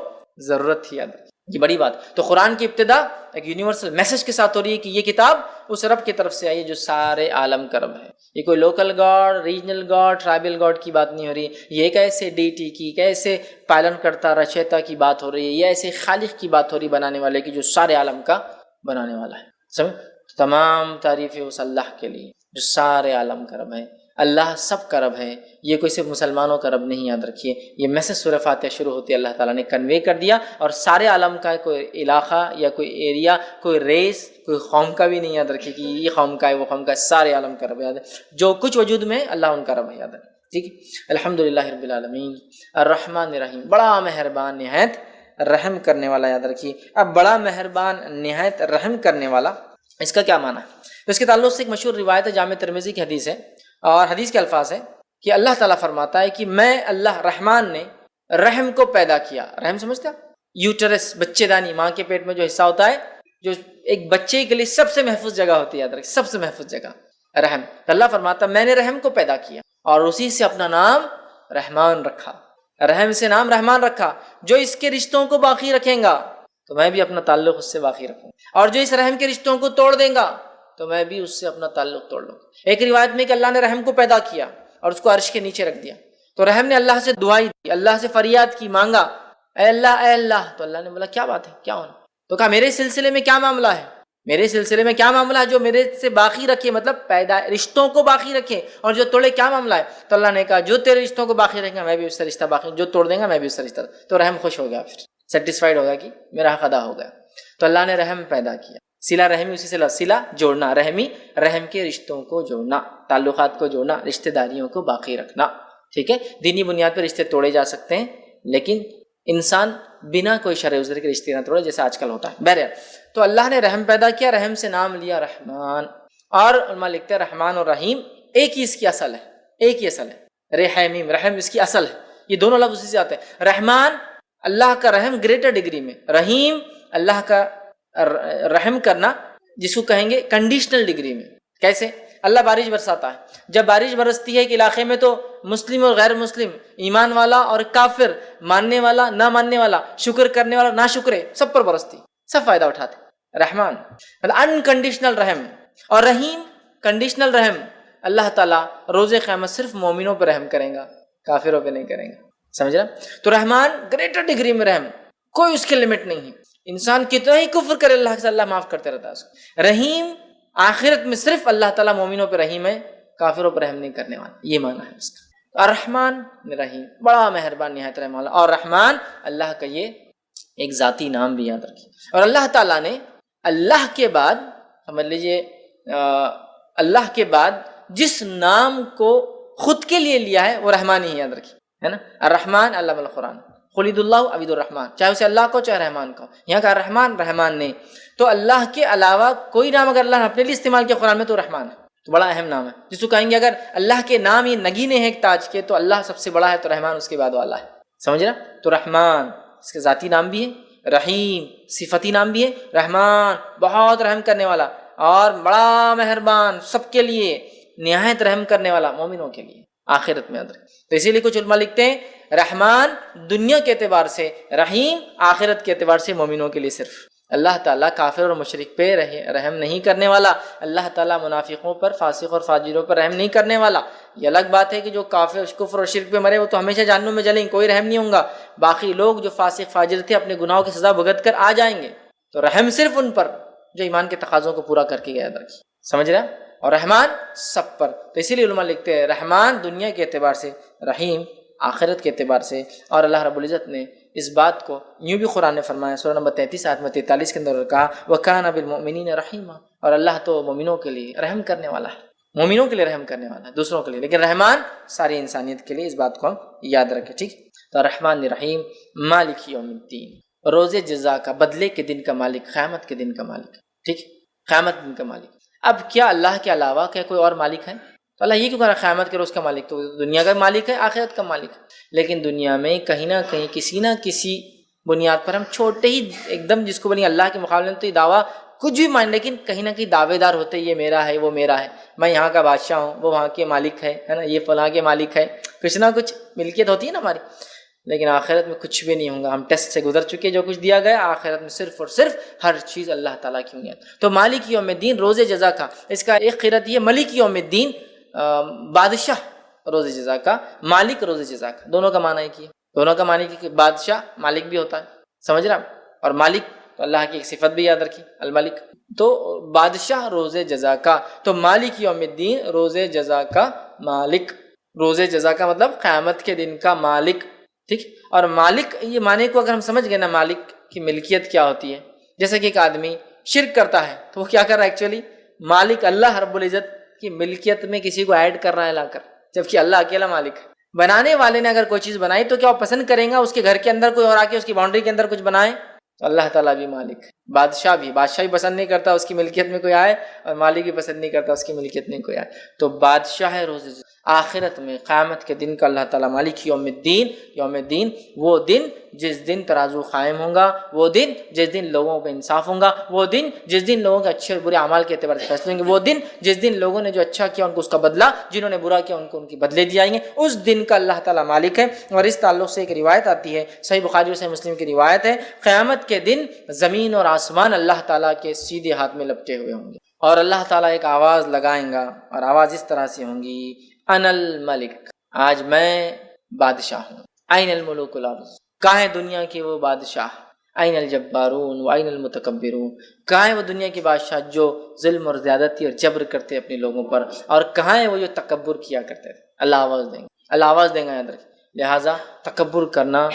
ضرورت تھی. یاد رکھیے, یہ بڑی بات. تو قرآن کی ابتدا ایک یونیورسل میسج کے ساتھ ہو رہی ہے کہ یہ کتاب اس رب کی طرف سے آئی ہے جو سارے عالم کا رب ہے. یہ کوئی local God, regional God, tribal God کی بات نہیں ہو رہی. یہ ایک ایسے ڈیٹی کی, ایک ایسے پالن کرتا رچیتا کی بات ہو رہی ہے. یہ ایسے خالق کی بات ہو رہی, بنانے والے کی, جو سارے عالم کا بنانے والا ہے. سمجھ, تمام تعریفیں اس اللہ کے لیے جو سارے عالم کا رب ہے. اللہ سب کا رب ہے, یہ کوئی صرف مسلمانوں کا رب نہیں. یاد رکھیے, یہ میسج سورہ فاتحہ شروع ہوتی ہے اللہ تعالیٰ نے کنوے کر دیا, اور سارے عالم کا کوئی علاقہ یا کوئی ایریا, کوئی ریس, کوئی قوم کا بھی نہیں. یاد رکھیے کہ یہ قوم کا ہے وہ قوم کا ہے, سارے عالم کا رب. یاد ہے جو کچھ وجود میں اللہ ان کا رب ہے. یاد ہے, ٹھیک ہے. الحمدللہ رب العالمین الرحمن الرحیم, بڑا مہربان نہایت رحم کرنے والا. یاد رکھیے, اب بڑا مہربان نہایت رحم کرنے والا, اس کا کیا معنی ہے؟ تو اس کے تعلق سے ایک مشہور روایت ہے, جامع ترمذی کی حدیث ہے, اور حدیث کے الفاظ ہیں کہ اللہ تعالیٰ فرماتا ہے کہ میں اللہ رحمان نے رحم کو پیدا کیا. رحم سمجھتے ہیں؟ یوٹرس, بچے دانی, ماں کے پیٹ میں جو حصہ ہوتا ہے, جو ایک بچے کے لیے سب سے محفوظ جگہ ہوتی ہے. یاد رکھیں, سب سے محفوظ جگہ رحم. اللہ فرماتا ہے میں نے رحم کو پیدا کیا اور اسی سے اپنا نام رحمان رکھا. رحم سے نام رحمان رکھا. جو اس کے رشتوں کو باقی رکھیں گا تو میں بھی اپنا تعلق اس سے باقی رکھوں, اور جو اس رحم کے رشتوں کو توڑ دیں گا تو میں بھی اس سے اپنا تعلق توڑ لوں. ایک روایت میں کہ اللہ نے رحم کو پیدا کیا اور اس کو عرش کے نیچے رکھ دیا, تو رحم نے اللہ سے دعائی دی, اللہ سے فریاد کی, مانگا, اے اللہ اے اللہ. تو اللہ نے بولا کیا بات ہے, کیا ہونا؟ تو کہا میرے سلسلے میں کیا معاملہ ہے, میرے سلسلے میں کیا معاملہ ہے جو میرے سے باقی رکھے, مطلب پیدا رشتوں کو باقی رکھے, اور جو توڑے کیا معاملہ ہے؟ تو اللہ نے کہا جو تیرے رشتوں کو باقی رکھیں گا میں بھی اس سے رشتہ باقی, جو توڑ دیں گا میں بھی اس سے رشتہ. تو رحم خوش ہو گیا, پھر سیٹسفائیڈ ہو گیا کہ میرا حق ادا ہو گیا. تو اللہ نے رحم پیدا کیا. صلہ رحمی, اسی سے صلہ جوڑنا, رحمی رحم کے رشتوں کو جوڑنا, تعلقات کو جوڑنا, رشتہ داریوں کو باقی رکھنا. ٹھیک ہے, دینی بنیاد پر رشتے توڑے جا سکتے ہیں, لیکن انسان بنا کوئی شرع عذر کے رشتے نہ توڑے جیسا آج کل ہوتا ہے. بہرحال, تو اللہ نے رحم پیدا کیا, رحم سے نام لیا رحمان. اور علماء لکھتے ہیں رحمان اور رحیم ایک ہی اس کی اصل ہے, ایک ہی اصل ہے. رحیم, رحم اس کی اصل ہے. یہ دونوں لفظ اسی سے آتے ہیں. رحمان اللہ کا رحم گریٹر ڈگری میں, رحیم اللہ کا رحم کرنا جس کو کہیں گے کنڈیشنل ڈگری میں. کیسے؟ اللہ بارش برساتا ہے, جب بارش برستی ہے ایک علاقے میں تو مسلم اور غیر مسلم, ایمان والا اور کافر, ماننے والا نہ ماننے والا, شکر کرنے والا نہ شکرے, سب پر برستی, سب فائدہ اٹھاتے. رحمان انکنڈیشنل رحم, اور رحیم کنڈیشنل رحم. اللہ تعالیٰ روز قیامت صرف مومنوں پر رحم کرے گا, کافروں پہ نہیں کرے گا. سمجھ رہا؟ تو رحمان گریٹر ڈگری میں رحم, کوئی اس کی لمٹ نہیں ہے. انسان کتنا ہی کفر کرے اللہ کے ساتھ, اللہ معاف کرتے رہتا ہے اس کو. رحیم آخرت میں صرف اللہ تعالیٰ مومنوں پہ رحیم ہے, کافروں پر رحم نہیں کرنے والا. یہ معنی ہے اس کا. الرحمن رحیم, بڑا مہربان نہایت رحم والا. اور رحمان اللہ کا یہ ایک ذاتی نام بھی یاد رکھیے. اور اللہ تعالیٰ نے اللہ کے بعد, سمجھ لیجیے, اللہ کے بعد جس نام کو خود کے لیے لیا ہے وہ رحمان ہی یاد رکھیے, ہے نا. الرحمن علم القرآن, خلید اللہ عبید الرحمن, چاہے اسے اللہ کو چاہے رحمان کو. یہاں کا رحمان رحمان نے, تو اللہ کے علاوہ کوئی نام اگر اللہ نے اپنے لیے استعمال کیا قرآن میں تو رحمان ہے, تو بڑا اہم نام ہے. جس کو کہیں گے اگر اللہ کے نام یہ نگینے ہیں ایک تاج کے, تو اللہ سب سے بڑا ہے, تو رحمان اس کے بعد والا ہے. سمجھ رہا؟ تو رحمان اس کے ذاتی نام بھی ہے, رحیم صفتی نام بھی ہے، رحمان بہت رحم کرنے والا اور بڑا مہربان، سب کے لیے نہایت رحم کرنے والا، مومنوں کے لیے آخرت میں ادر۔ تو اسی لیے کچھ علماء لکھتے ہیں رحمان دنیا کے اعتبار سے، رحیم آخرت کے اعتبار سے مومنوں کے لیے صرف۔ اللہ تعالیٰ کافر اور مشرک پہ رحم نہیں کرنے والا، اللہ تعالیٰ منافقوں پر، فاسق اور فاجروں پر رحم نہیں کرنے والا۔ یہ الگ بات ہے کہ جو کافر کفر اور شرک پہ مرے وہ تو ہمیشہ جہنم میں جلیں، کوئی رحم نہیں ہوگا۔ باقی لوگ جو فاسق فاجر تھے اپنے گناہوں کی سزا بھگت کر آ جائیں گے، تو رحم صرف ان پر جو ایمان کے تقاضوں کو پورا کر کے گیا در کی، سمجھ رہے ہیں؟ اور رحمان سب پر۔ تو اسی لیے علماء لکھتے ہیں رحمان دنیا کے اعتبار سے، رحیم آخرت کے اعتبار سے۔ اور اللہ رب العزت نے اس بات کو یوں بھی قرآن نے فرمایا، سورہ نمبر 33 آیت میں 43 کے اندر کہا وَكَانَ بِالْمُؤْمِنِينَ رَحِيمًا، اور اللہ تو مومنوں کے لیے رحم کرنے والا ہے، مومنوں کے لیے رحم کرنے والا ہے، دوسروں کے لیے، لیکن رحمان ساری انسانیت کے لیے۔ اس بات کو ہم یاد رکھیں، ٹھیک؟ تو رحمان رحیم مالک یوم الدین، روز جزا کا، بدلے کے دن کا مالک، قیامت کے دن کا مالک، ٹھیک؟ قیامت دن کا مالک۔ اب کیا اللہ کے علاوہ کیا کوئی اور مالک ہے؟ تو اللہ یہ کیوں کہہ رہا ہے قیامت کے روز کا مالک؟ تو دنیا کا مالک ہے، آخرت کا مالک ہے، لیکن دنیا میں کہیں نہ کہیں کسی نہ کسی بنیاد پر ہم چھوٹے ہی ایک دم جس کو بنی اللہ کے مقابلے میں تو یہ دعویٰ کچھ بھی مان، لیکن کہیں نہ کہیں دعوے دار ہوتے، یہ میرا ہے، وہ میرا ہے، میں یہاں کا بادشاہ ہوں، وہ وہاں کے مالک ہے نا، یہ فلاں کے مالک ہے، کچھ نہ کچھ ملکیت ہوتی ہے نا ہماری۔ لیکن آخرت میں کچھ بھی نہیں ہوگا، ہم ٹیسٹ سے گزر چکے، جو کچھ دیا گیا آخرت میں صرف اور صرف ہر چیز اللہ تعالیٰ کی ہوں گی۔ تو مالک یوم الدین روز جزا کا، اس کا ایک قرأت یہ ملک یوم الدین بادشاہ روز جزا کا، مالک روز جزا کا، دونوں کا معنی ایک ہی ہے، دونوں کا معنی کہ بادشاہ مالک بھی ہوتا ہے، سمجھ رہا؟ اور مالک تو اللہ کی ایک صفت بھی یاد رکھی الملک، تو بادشاہ روز جزا کا، تو مالک یوم الدین روز جزا کا مالک، روز جزا کا مطلب قیامت کے دن کا مالک، ٹھیک؟ اور مالک یہ معنی کو اگر ہم سمجھ گئے نا، مالک کی ملکیت کیا ہوتی ہے، جیسے کہ ایک آدمی شرک کرتا ہے تو وہ کیا کر رہا ہے ایکچولی؟ مالک اللہ رب العزت کی ملکیت میں کسی کو ایڈ کر رہا ہے لا کر، جبکہ اللہ اکیلا مالک ہے۔ بنانے والے نے اگر کوئی چیز بنائی تو کیا وہ پسند کریں گا اس کے گھر کے اندر کوئی اور آ کے اس کی باؤنڈری کے اندر کچھ بنائے؟ تو اللہ تعالیٰ بھی مالک ہے، بادشاہ بھی پسند نہیں کرتا اس کی ملکیت میں کوئی آئے، اور مالک بھی پسند نہیں کرتا اس کی ملکیت میں کوئی آئے۔ تو بادشاہ ہے روز آخرت میں، قیامت کے دن کا اللہ تعالیٰ مالک یوم الدین، یوم الدین وہ دن جس دن ترازو قائم ہوں گا، وہ دن جس دن لوگوں پہ انصاف ہوں گا، وہ دن جس دن لوگوں کے اچھے اور برے اعمال کے اعتبار سے فیصلے ہوں گے، وہ دن جس دن لوگوں نے جو اچھا کیا ان کو اس کا بدلہ، جنہوں نے برا کیا ان کو ان کے بدلے دیے جائیں گے، اس دن کا اللہ تعالیٰ مالک ہے۔ اور اس تعلق سے ایک روایت آتی ہے، صحیح بخاری اور صحیح مسلم کی روایت ہے، قیامت کے دن زمین اور آسمان اللہ تعالیٰ کے سیدھے ہاتھ میں لپٹے ہوئے ہوں گے، اور اللہ تعالیٰ ایک آواز لگائیں گا، اور آواز اس طرح سے ہوں گی انا الملک، آج میں بادشاہ ہوں، این الملوک الارض، کہاں ہے دنیا کے وہ بادشاہ، این الجبارون و این المتکبرون، کہاں ہے وہ دنیا کے بادشاہ جو ظلم اور زیادتی اور جبر کرتے اپنے لوگوں پر، اور کہاں ہے وہ جو تکبر کیا کرتے تھے؟ اللہ آواز دیں گے، اللہ آواز دیں گے، یاد رکھیں۔ لہٰذا تکبر کرنا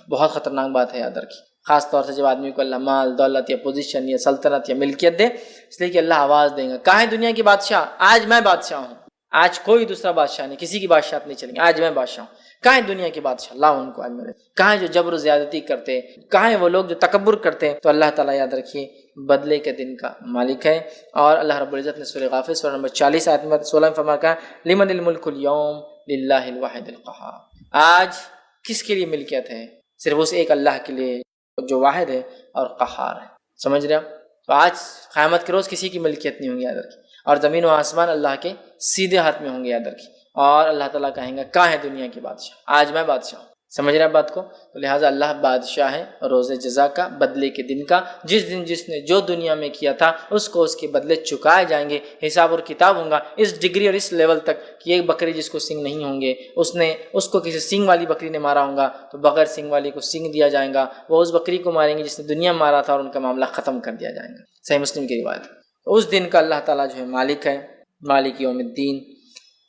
بہت خطرناک بات ہے، یاد رکھیں، خاص طور سے جب آدمی کو اللہ مال دولت یا پوزیشن یا سلطنت یا ملکیت دے، اس لیے کہ اللہ آواز دیں گا، کہاں ہے دنیا کی بادشاہ، آج میں بادشاہ ہوں، آج کوئی دوسرا بادشاہ نہیں، کسی کی بادشاہت نہیں چلیں گے، آج میں بادشاہ ہوں۔ کہاں ہے دنیا کے بادشاہ، لا ان کو آج میرے، کہاں ہے جو جبر و زیادتی کرتے، کہاں ہے وہ لوگ جو تکبر کرتے؟ تو اللہ تعالیٰ یاد رکھیے بدلے کے دن کا مالک ہے۔ اور اللہ رب العزت نے سورہ غافر سورہ نمبر 40 آیت نمبر 16 میں فرمایا کہ لمن الملک اليوم للہ الواحد القہار، آج کس کے لیے ملکیت ہے؟ صرف اس ایک اللہ کے لیے جو واحد ہے اور قہار ہے، سمجھ رہے ہیں؟ تو آج قیامت کے روز کسی کی ملکیت نہیں ہوں گی، یاد رکھیے، اور زمین و آسمان اللہ کے سیدھے ہاتھ میں ہوں گے، یاد رکھیے۔ اور اللہ تعالیٰ کہیں گا کہاں ہے دنیا کی بادشاہ، آج میں بادشاہ ہوں، سمجھ رہے ہیں بات کو؟ تو لہٰذا اللہ بادشاہ ہے روز جزا کا، بدلے کے دن کا، جس دن جس نے جو دنیا میں کیا تھا اس کو اس کے بدلے چکائے جائیں گے، حساب اور کتاب ہوں گا اس ڈگری اور اس لیول تک کہ ایک بکری جس کو سنگ نہیں ہوں گے، اس کو کسی سنگ والی بکری نے مارا ہوگا تو بغیر سنگ والی کو سنگ دیا جائے گا، وہ اس بکری کو ماریں گے جس نے دنیا میں مارا تھا، اور ان کا معاملہ ختم کر دیا جائے گا، صحیح مسلم کی روایت۔ اس دن کا اللہ تعالیٰ جو ہے مالک ہے، مالک یوم الدین۔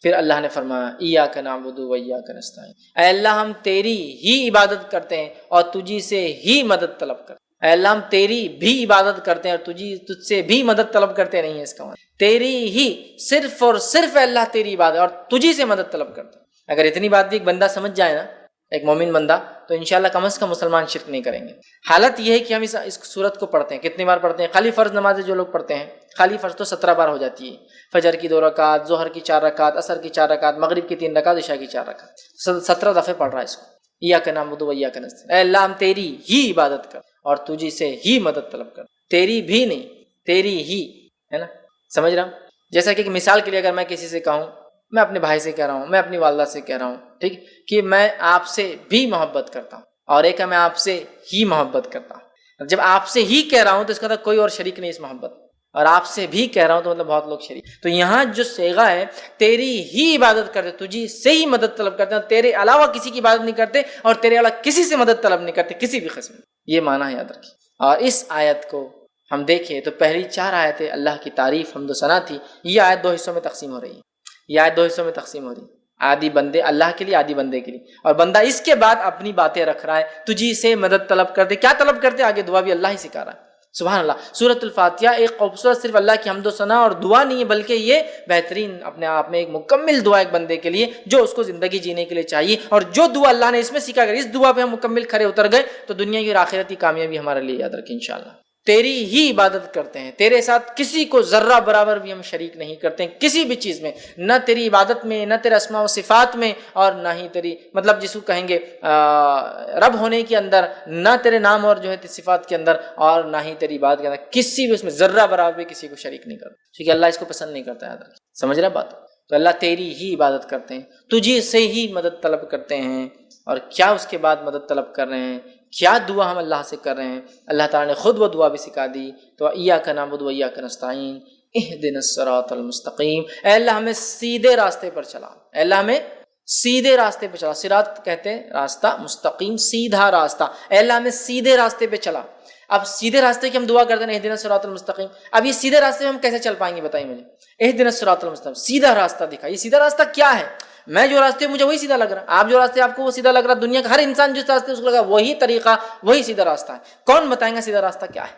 پھر اللہ نے فرمایا ایاک نعبد و ایاک نستعین، اے اللہ ہم تیری ہی عبادت کرتے ہیں اور تجھی سے ہی مدد طلب کرتے ہیں، اے اللہ ہم تیری بھی عبادت کرتے ہیں اور تجھ سے بھی مدد طلب کرتے نہیں ہے، اس کا مطلب تیری ہی، صرف اور صرف اے اللہ تیری عبادت اور تجھی سے مدد طلب کرتے ہیں۔ اگر اتنی بات بھی ایک بندہ سمجھ جائے نا، ایک مومن بندہ، تو انشاءاللہ کم از کم مسلمان شرک نہیں کریں گے۔ حالت یہ ہے کہ ہم اس صورت کو پڑھتے ہیں، کتنی بار پڑھتے ہیں؟ خالی فرض نمازیں جو لوگ پڑھتے ہیں، خالی فرض تو 17 بار ہو جاتی ہے، فجر کی 2 رکعت، ظہر کی 4 رکعت، عصر کی 4 رکعت، مغرب کی 3 رکعت، عشاء کی 4 رکعت، 17 دفعے پڑھ رہا ہے اس کو، ایاک نعبد و ایاک نستعین، اے اللہ ہم تیری ہی عبادت کر اور تجھی سے ہی مدد طلب کرتا ہوں، تیری بھی نہیں، تیری ہی، ہے نا؟ سمجھ رہا ہوں؟ جیسا کہ مثال کے لیے اگر میں کسی سے کہوں، میں اپنے بھائی سے کہہ رہا ہوں، میں اپنی والدہ سے کہہ رہا ہوں، ٹھیک، کہ میں آپ سے بھی محبت کرتا ہوں، اور ایک ہے میں آپ سے ہی محبت کرتا ہوں۔ جب آپ سے ہی کہہ رہا ہوں تو اس کا مطلب کوئی اور شریک نہیں اس محبت، اور آپ سے بھی کہہ رہا ہوں تو مطلب بہت لوگ شریک۔ تو یہاں جو صیغہ ہے تیری ہی عبادت کرتے، تجھی سے ہی مدد طلب کرتے ہیں، تیرے علاوہ کسی کی عبادت نہیں کرتے، اور تیرے علاوہ کسی سے مدد طلب نہیں کرتے کسی بھی قسم۔ یہ معنی ہے، یاد رکھیے۔ اور اس آیت کو ہم دیکھیں تو پہلی 4 آیتیں اللہ کی تعریف حمد و ثنا تھی، یہ آیت 2 حصوں میں تقسیم ہو رہی ہے، یہ آیت 2 حصوں میں تقسیم ہو رہی ہے، آدھی بندے اللہ کے لیے، آدھی بندے کے لیے، اور بندہ اس کے بعد اپنی باتیں رکھ رہا ہے، تجھی سے مدد طلب کرتے، کیا طلب کرتے؟ آگے دعا بھی اللہ ہی سکھا رہا ہے۔ سبحان اللہ۔ سورۃ الفاتحہ ایک خوبصورت صرف اللہ کی حمد و ثنا اور دعا نہیں ہے، بلکہ یہ بہترین اپنے آپ میں ایک مکمل دعا ایک بندے کے لیے جو اس کو زندگی جینے کے لیے چاہیے، اور جو دعا اللہ نے اس میں سکھا کر اس دعا پہ ہم مکمل کھڑے اتر گئے تو دنیا کی اور آخرت کی کامیابی ہمارے لیے، یاد رکھیں انشاءاللہ۔ تیری ہی عبادت کرتے ہیں، تیرے ساتھ کسی کو ذرہ برابر بھی ہم شریک نہیں کرتے ہیں کسی بھی چیز میں، نہ تیری عبادت میں، نہ تیرے اسماء و صفات میں، اور نہ ہی تیری مطلب جس کو کہیں گے رب ہونے کے اندر، نہ تیرے نام اور جو ہے صفات کے اندر، اور نہ ہی تیری عبادت کے اندر، کسی بھی اس میں ذرہ برابر بھی کسی کو شریک نہیں کرتا، کیونکہ اللہ اس کو پسند نہیں کرتا، یاد رکھیں۔ سمجھ رہے بات؟ تو اللہ تیری ہی عبادت کرتے ہیں، تجھے سے ہی مدد طلب کرتے ہیں، اور کیا اس کے بعد مدد طلب کر رہے ہیں، کیا دعا ہم اللہ سے کر رہے ہیں؟ اللہ تعالیٰ نے خود وہ دعا بھی سکھا دی، تو ایاک نعبد و ایاک نستعین اہدنا الصراط المستقیم، اے اللہ ہمیں سیدھے راستے پر چلا، اے اللہ ہمیں سیدھے راستے پہ چلا، صراط کہتے ہیں راستہ، مستقیم سیدھا راستہ، اے اللہ ہمیں سیدھے راستے پہ چلا۔ اب سیدھے راستے کی ہم دعا کرتے ہیں اہدنا الصراط المستقیم، اب یہ سیدھے راستے میں ہم کیسے چل پائیں گے؟ بتائیے مجھے، اہدنا الصراط المستقیم، سیدھا راستہ دکھا، یہ سیدھا راستہ کیا ہے؟ میں جو راستے مجھے وہی سیدھا لگ رہا، آپ جو راستے آپ کو وہ سیدھا لگ رہا، دنیا کا ہر انسان جس راستے اس کو لگا وہی طریقہ، وہی سیدھا راستہ ہے۔ کون بتائیں گا سیدھا راستہ کیا ہے؟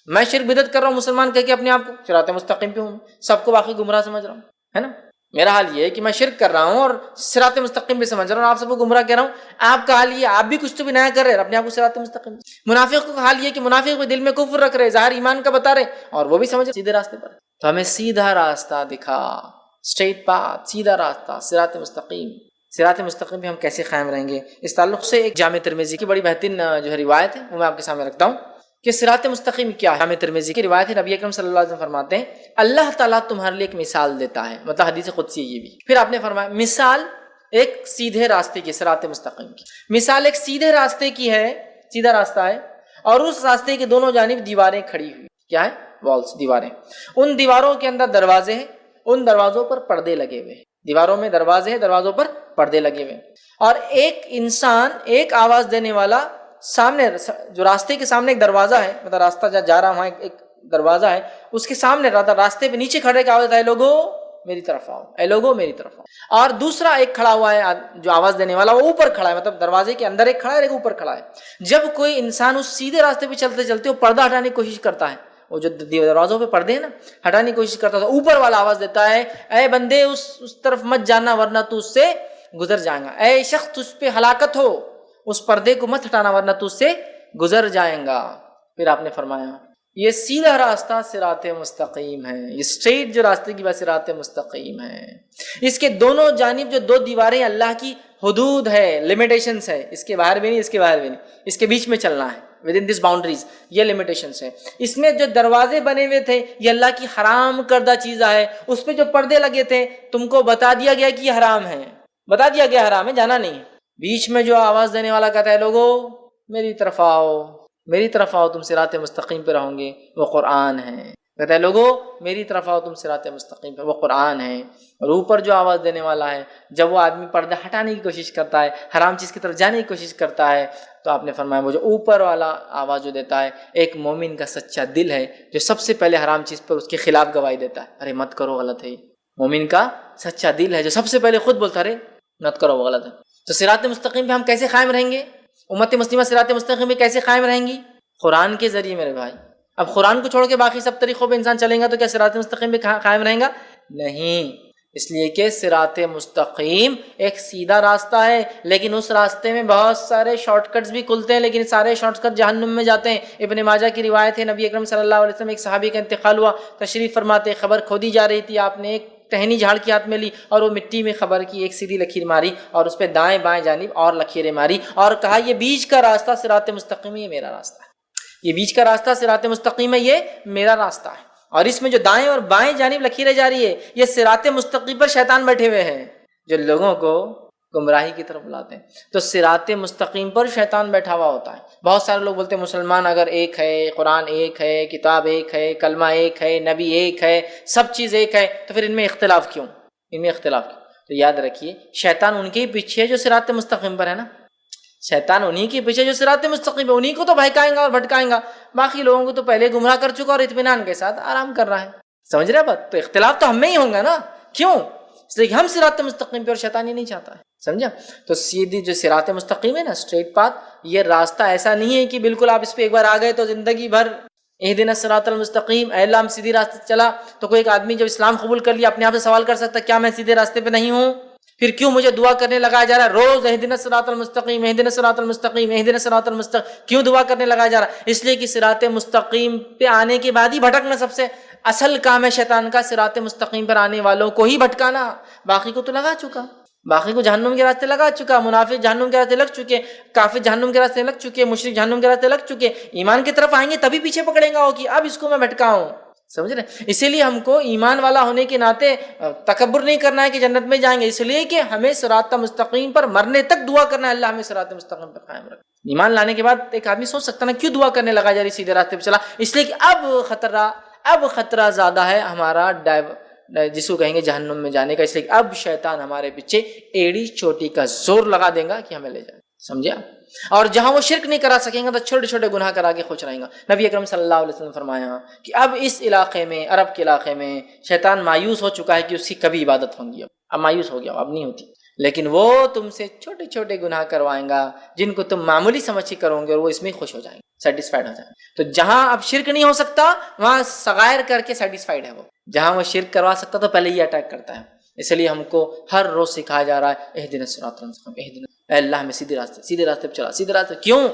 میں شرک بدعت کر رہا ہوں مسلمان کہہ کے اپنے آپ کو، صراط مستقیم پہ ہوں، سب کو باقی گمراہ سمجھ رہا ہوں، ہے نا؟ میرا حال یہ ہے کہ میں شرک کر رہا ہوں اور صراط مستقیم پہ سمجھ رہا ہوں، آپ سب کو گمراہ کہہ رہا ہوں۔ آپ کا حال یہ، آپ بھی کچھ تو بھی نیا کر رہے ہیں، اپنے آپ کو صراط مستقیم۔ منافق کا حال یہ کہ منافق بھی دل میں کفر رکھ رہے، ظاہر ایمان کا بتا رہے، اور وہ بھی سمجھ رہے سیدھے راستے پر۔ تو ہمیں سیدھا راستہ دکھا، اسٹریٹ پاتھ، سیدھا راستہ، صراط مستقیم۔ صراط مستقیم پہ ہم کیسے قائم رہیں گے؟ اس تعلق سے ایک جامع ترمذی کی بڑی بہترین جو ہے روایت ہے وہ میں آپ کے سامنے رکھتا ہوں کہ صراط مستقیم کیا ہے۔ جامع ترمذی کی روایت ہے، نبی اکرم صلی اللہ علیہ وسلم فرماتے ہیں اللہ تعالیٰ تمہارے لیے ایک مثال دیتا ہے، مطلب حدیث قدسی یہ بھی۔ پھر آپ نے فرمایا مثال ایک سیدھے راستے کی، صراط مستقیم کی مثال ایک سیدھے راستے کی ہے، سیدھا راستہ ہے، اور اس راستے کے دونوں جانب دیواریں کھڑی ہوئی، کیا ہے؟ والز، دیواریں، ان دیواروں کے اندر دروازے ہیں، ان دروازوں پر پردے لگے ہوئے ہیں، دیواروں میں دروازے ہیں، دروازوں پر پردے لگے ہوئے ہیں، اور ایک انسان، ایک آواز دینے والا سامنے، جو راستے کے سامنے ایک دروازہ ہے، مطلب راستہ جا رہا وہاں ایک دروازہ ہے، اس کے سامنے راستے پہ نیچے کھڑے کا آواز دیتا ہے لوگوں میری طرف آؤ، اے لوگوں میری طرف آؤ، اور دوسرا ایک کھڑا ہوا ہے جو آواز دینے والا، وہ اوپر کھڑا ہے، مطلب دروازے کے اندر ایک کھڑا ہے، ایک اوپر کھڑا ہے۔ جب کوئی انسان اس سیدھے راستے پہ چلتے چلتے وہ پردہ ہٹانے کی کوشش کرتا ہے، وہ جو دروازوں پہ پردے ہیں نا، ہٹانے کی کوشش کرتا ہے، تو اوپر والا آواز دیتا ہے اے بندے اس طرف مت جانا ورنہ تو اس سے گزر جائیں گا، اے شخص تجھ پہ ہلاکت ہو، اس پردے کو مت ہٹانا ورنہ تو اس سے گزر جائیں گا۔ پھر آپ نے فرمایا یہ سیدھا راستہ صراط مستقیم ہے، یہ اسٹریٹ جو راستے کی بات صراط مستقیم ہے، اس کے دونوں جانب جو دو دیواریں اللہ کی حدود ہے، لمیٹیشنز ہے، اس کے باہر بھی نہیں، اس کے باہر بھی نہیں، اس کے بیچ میں چلنا ہے، ود ان دس باؤنڈریز، یہ لمیٹیشنز ہے۔ اس میں جو دروازے بنے ہوئے تھے یہ اللہ کی حرام کردہ چیزیں ہے، اس پہ جو پردے لگے تھے تم کو بتا دیا گیا کہ یہ حرام ہے، بتا دیا گیا حرام ہے، جانا نہیں۔ بیچ میں جو آواز دینے والا کہتا ہے لوگوں میری طرف آؤ، میری طرف آؤ، تم صراط مستقیم پہ رہو گے، وہ قرآن ہے۔ کہتا ہے لوگوں میری طرف آؤ، تم صراط مستقیم پہ، وہ قرآن ہے۔ اور اوپر جو آواز دینے والا ہے، جب وہ آدمی پردہ ہٹانے کی کوشش کرتا ہے، حرام چیز کی طرف جانے کی کوشش کرتا ہے، تو آپ نے فرمایا وہ جو اوپر والا آواز جو دیتا ہے ایک مومن کا سچا دل ہے جو سب سے پہلے حرام چیز پر اس کے خلاف گواہی دیتا ہے، ارے مت کرو، غلط ہے۔ مومن کا سچا دل ہے جو سب سے پہلے خود بولتا ہے ارے مت کرو، وہ غلط ہے۔ تو صراط مستقیم پہ ہم کیسے قائم رہیں گے؟ امت مسلمہ صراط مستقیم پہ کیسے قائم رہیں گی؟ قرآن کے ذریعے میرے بھائی۔ اب قرآن کو چھوڑ کے باقی سب طریقوں پہ انسان چلیں گا تو کیا صراط مستقیم پہ قائم رہیں گا؟ نہیں، اس لیے کہ صراط مستقیم ایک سیدھا راستہ ہے، لیکن اس راستے میں بہت سارے شارٹ کٹس بھی کھلتے ہیں، لیکن سارے شارٹ کٹ جہنم میں جاتے ہیں۔ ابن ماجہ کی روایت ہے، نبی اکرم صلی اللہ علیہ وسلم ایک صحابی کا انتقال ہوا، تشریف فرماتے خبر کھودی جا رہی تھی، آپ نے ایک ٹہنی جھاڑ کے ہاتھ میں لی اور وہ مٹی میں خبر کی ایک سیدھی لکیر ماری اور اس پہ دائیں بائیں جانب اور لکیریں ماری اور کہا یہ بیچ کا راستہ صراط مستقیم، یہ میرا راستہ ہے۔ یہ بیچ کا راستہ صراط مستقیم ہے، یہ میرا راستہ ہے، اور اس میں جو دائیں اور بائیں جانب لکیریں جا رہی ہے یہ صراط مستقیم پر شیطان بیٹھے ہوئے ہیں جو لوگوں کو گمراہی کی طرف بلاتے ہیں۔ تو صراط مستقیم پر شیطان بیٹھا ہوا ہوتا ہے۔ بہت سارے لوگ بولتے ہیں مسلمان اگر ایک ہے، قرآن ایک ہے، کتاب ایک ہے، کلمہ ایک ہے، نبی ایک ہے، سب چیز ایک ہے، تو پھر ان میں اختلاف کیوں؟ ان میں اختلاف کیوں؟ تو یاد رکھیے شیطان ان کے ہی پیچھے ہے جو صراط مستقیم پر ہے نا، شیطان انہی کے پیچھے جو صراط مستقیم ہے انہی کو تو بہکائیں گا اور بھٹکائیں گا، باقی لوگوں کو تو پہلے گمراہ کر چکا اور اطمینان کے ساتھ آرام کر رہا ہے۔ سمجھ رہے بات؟ تو اختلاف تو ہم میں ہی ہوں گا نا، کیوں؟ اس لیے کہ ہم صراط مستقیم پہ اور شیطان ہی نہیں چاہتا ہے، سمجھا؟ تو سیدھی جو صراط مستقیم ہے نا، اسٹریٹ پاتھ، یہ راستہ ایسا نہیں ہے کہ بالکل آپ اس پہ ایک بار آ گئے تو زندگی بھر اہدنا الصراط المستقیم، اے اللہ ہم سیدھے راستے چلا۔ تو کوئی ایک آدمی جب اسلام قبول کر لیا اپنے آپ سے سوال کر سکتا ہے کیا میں سیدھے راستے پہ نہیں ہوں؟ پھر کیوں مجھے دعا کرنے لگایا جا رہا ہے روز اہدنا الصراط المستقیم، اہدنا الصراط المستقیم، اہدنا الصراط المستقیم؟ کیوں دعا کرنے لگایا جا رہا ہے؟ اس لیے کہ صراط مستقیم پہ آنے کے بعد ہی بھٹکنا سب سے اصل کام ہے شیطان کا، صراط مستقیم پر آنے والوں کو ہی بھٹکانا، باقی کو تو لگا چکا، باقی کو جہنم کے راستے لگا چکا، منافق جہنم کے راستے لگ چکے، کافر جہنم کے راستے لگ چکے، مشرک جہنم کے راستے لگ چکے، ایمان کی طرف آئیں گے تبھی پیچھے پکڑیں گا وہ کہ اب اس کو میں بھٹکاؤں، سمجھ رہے؟ اسی لیے ہم کو ایمان والا ہونے کے ناطے تکبر نہیں کرنا ہے کہ جنت میں جائیں گے، اس لیے کہ ہمیں صراط مستقیم پر مرنے تک دعا کرنا ہے، اللہ ہمیں صراط مستقیم پر قائم رکھ۔ ایمان لانے کے بعد ایک آدمی سوچ سکتا نا کیوں دعا کرنے لگا جا رہی سیدھے راستے پہ چلا؟ اس لیے کہ اب خطرہ زیادہ ہے ہمارا جس کو کہیں گے جہنم میں جانے کا، اس لیے کہ اب شیطان ہمارے پیچھے ایڑی چوٹی کا زور لگا دے گا کہ ہمیں لے جائے، سمجھا؟ اور جہاں وہ شرک نہیں کرا سکیں گے تو چھوٹے چھوٹے گناہ کرا کے خوش رہیں گا۔ نبی اکرم صلی اللہ علیہ وسلم نے فرمایا کہ اب اس علاقے میں، عرب کے علاقے میں شیطان مایوس ہو چکا ہے کہ اس کی کبھی عبادت ہوں گی، اب مایوس ہو گیا، اب نہیں ہوتی، لیکن وہ تم سے چھوٹے چھوٹے گناہ کروائیں گا جن کو تم معمولی سمجھ کے کرو گے اور وہ اس میں خوش ہو جائیں گے، سیٹسفائیڈ ہو جائیں گے۔ تو جہاں اب شرک نہیں ہو سکتا وہاں صغائر کر کے سیٹسفائیڈ ہے وہ، جہاں وہ شرک کروا سکتا تو پہلے یہ اٹیک کرتا ہے۔ اس لیے ہم کو ہر روز سکھایا جا رہا ہے اہدنا الصراط المستقیم، اہدنا، اے اللہ ہمیں سیدھے راستے پہ چلا، سیدھے راستے۔ کیوں؟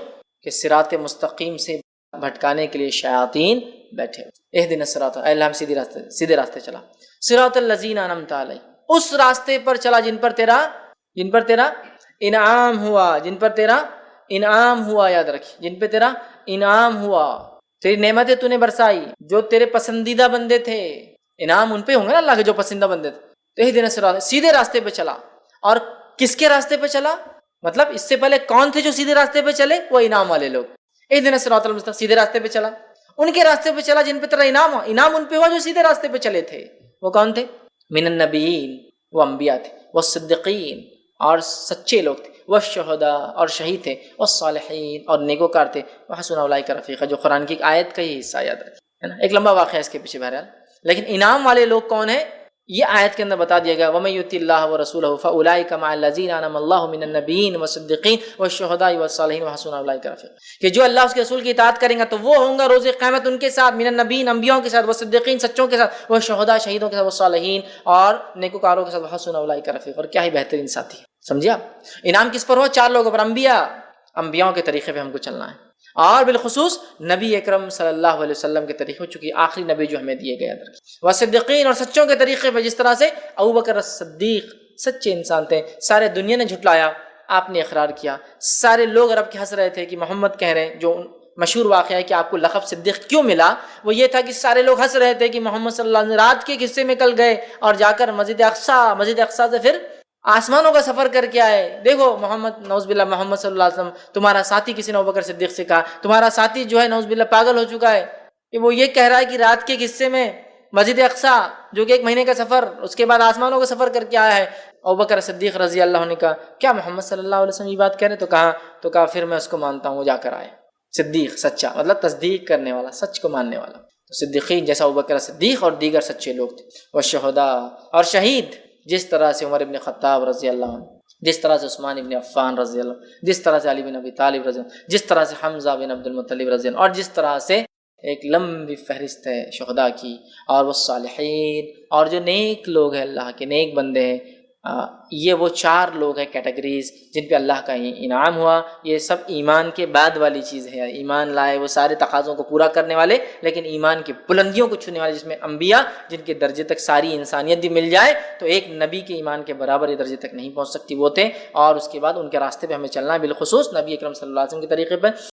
کہ صراط مستقیم سے بھٹکانے کے لیے شیاطین بیٹھے، اہدنا الصراط، اے اللہ ہم سیدھے راستے چلا، صراط الذین انعمت علیہم، اس راستے پر چلا جن پر تیرا انعام ہوا، یاد رکھی، جن پہ تیرا انعام ہوا، تیری نعمتیں تو نے برسائی، جو تیرے پسندیدہ بندے تھے، انعام ان پہ ہوں گے نا اللہ کے جو پسندیدہ بندے تھے، تو اہدنا الصراط، سیدھے راستے پہ چلا۔ اور کس کے راستے پہ چلا؟ مطلب اس سے پہلے کون تھے جو سیدھے راستے پہ چلے؟ وہ انعام والے لوگ، اہدنا الصراط المستقیم، سیدھے راستے پہ چلا، ان کے راستے پہ چلا جن پہ تیرا انعام ان پہ ہوا جو سیدھے راستے پہ چلے تھے۔ وہ کون تھے؟ من النبیین، وہ انبیاء تھے، والصدیقین، اور سچے لوگ تھے، والشہداء، اور شہید تھے، والصالحین، اور نیکوکار تھے، وحسن اولئک رفیقا، جو قرآن کی ایک آیت کا ہی حصہ یاد رکھے، ہے نا، ایک لمبا واقعہ ہے اس کے پیچھے بہرحال، لیکن انعام والے لوگ کون ہیں یہ آیت کے اندر بتا دیا گیا، وَمَن يُطِعِ اللَّهَ وَرَسُولَهُ فَأُولَٰئِكَ مَعَ الَّذِينَ أَنْعَمَ اللَّهُ مِنَ النَّبِيِّينَ وَالصِّدِّيقِينَ وَالشُّهَدَاءِ وَالصَّالِحِينَ وَحَسُنَ أُولَٰئِكَ رَفِيقًا، کہ جو اللہ اس کے رسول کی اطاعت کریں گا تو وہ ہوں گا روز قیامت ان کے ساتھ، من النبیین، انبیاءوں کے ساتھ، والصدیقین، سچوں کے ساتھ، والشہداء، شہیدوں کے ساتھ، والصالحین، اور نیکوکاروں کے ساتھ، وحسن اولئک رفیقا، اور کیا ہی بہترین ساتھی ہے، سمجھے آپ؟ انعام کس پر ہو؟ 4 لوگوں پر، انبیاؤں کے طریقے پہ ہم کو چلنا ہے، اور بالخصوص نبی اکرم صلی اللہ علیہ وسلم کے طریقے، چونکہ آخری نبی جو ہمیں دیے گئے، وصدیقین، اور سچوں کے طریقے پہ، جس طرح سے ابوبکر صدیق سچے انسان تھے، سارے دنیا نے جھٹلایا، آپ نے اقرار کیا، سارے لوگ عرب کے ہنس رہے تھے کہ محمد کہہ رہے ہیں، جو مشہور واقعہ ہے کہ آپ کو لقب صدیق کیوں ملا، وہ یہ تھا کہ سارے لوگ ہنس رہے تھے کہ محمد صلی اللہ علیہ وسلم رات کے ایک حصے میں کل گئے اور جا کر مسجد اقصیٰ سے پھر آسمانوں کا سفر کر کے آئے، دیکھو محمد، نعوذ باللہ، محمد صلی اللہ علیہ وسلم تمہارا ساتھی، کسی نے ابوبکر صدیق سے کہا تمہارا ساتھی جو ہے نعوذ باللہ پاگل ہو چکا ہے، کہ وہ یہ کہہ رہا ہے کہ رات کے ایک حصے میں مسجد اقصیٰ جو کہ 1 مہینے کا سفر، اس کے بعد آسمانوں کا سفر کر کے آیا ہے۔ ابوبکر صدیق رضی اللہ عنہ نے کہا کیا محمد صلی اللہ علیہ وسلم یہ بات کہہ رہے؟ تو کہا پھر میں اس کو مانتا ہوں، وہ جا کر آئے۔ صدیق سچا مطلب تصدیق کرنے والا، سچ کو ماننے والا، تو صدیقین جیسا ابوبکر صدیق اور دیگر سچے لوگ تھے، والشہداء، اور شہید، جس طرح سے عمر ابن خطاب رضی اللہ عنہ، جس طرح سے عثمان ابن عفان رضی اللہ عنہ، جس طرح سے علی بن ابی طالب رضی اللہ عنہ، جس طرح سے حمزہ بن عبد المطلب رضی اللہ عنہ، اور جس طرح سے ایک لمبی فہرست ہے شہداء کی، اور وہ صالحین، اور جو نیک لوگ ہیں، اللہ کے نیک بندے ہیں، یہ وہ 4 لوگ ہیں کیٹیگریز جن پہ اللہ کا انعام ہوا۔ یہ سب ایمان کے بعد والی چیز ہے، ایمان لائے وہ سارے تقاضوں کو پورا کرنے والے، لیکن ایمان کی بلندیوں کو چھونے والے، جس میں انبیاء جن کے درجے تک ساری انسانیت بھی مل جائے تو ایک نبی کے ایمان کے برابر یہ درجے تک نہیں پہنچ سکتی، وہ تھے، اور اس کے بعد ان کے راستے پہ ہمیں چلنا ہے، بالخصوص نبی اکرم صلی اللہ علیہ وسلم کے طریقے پر۔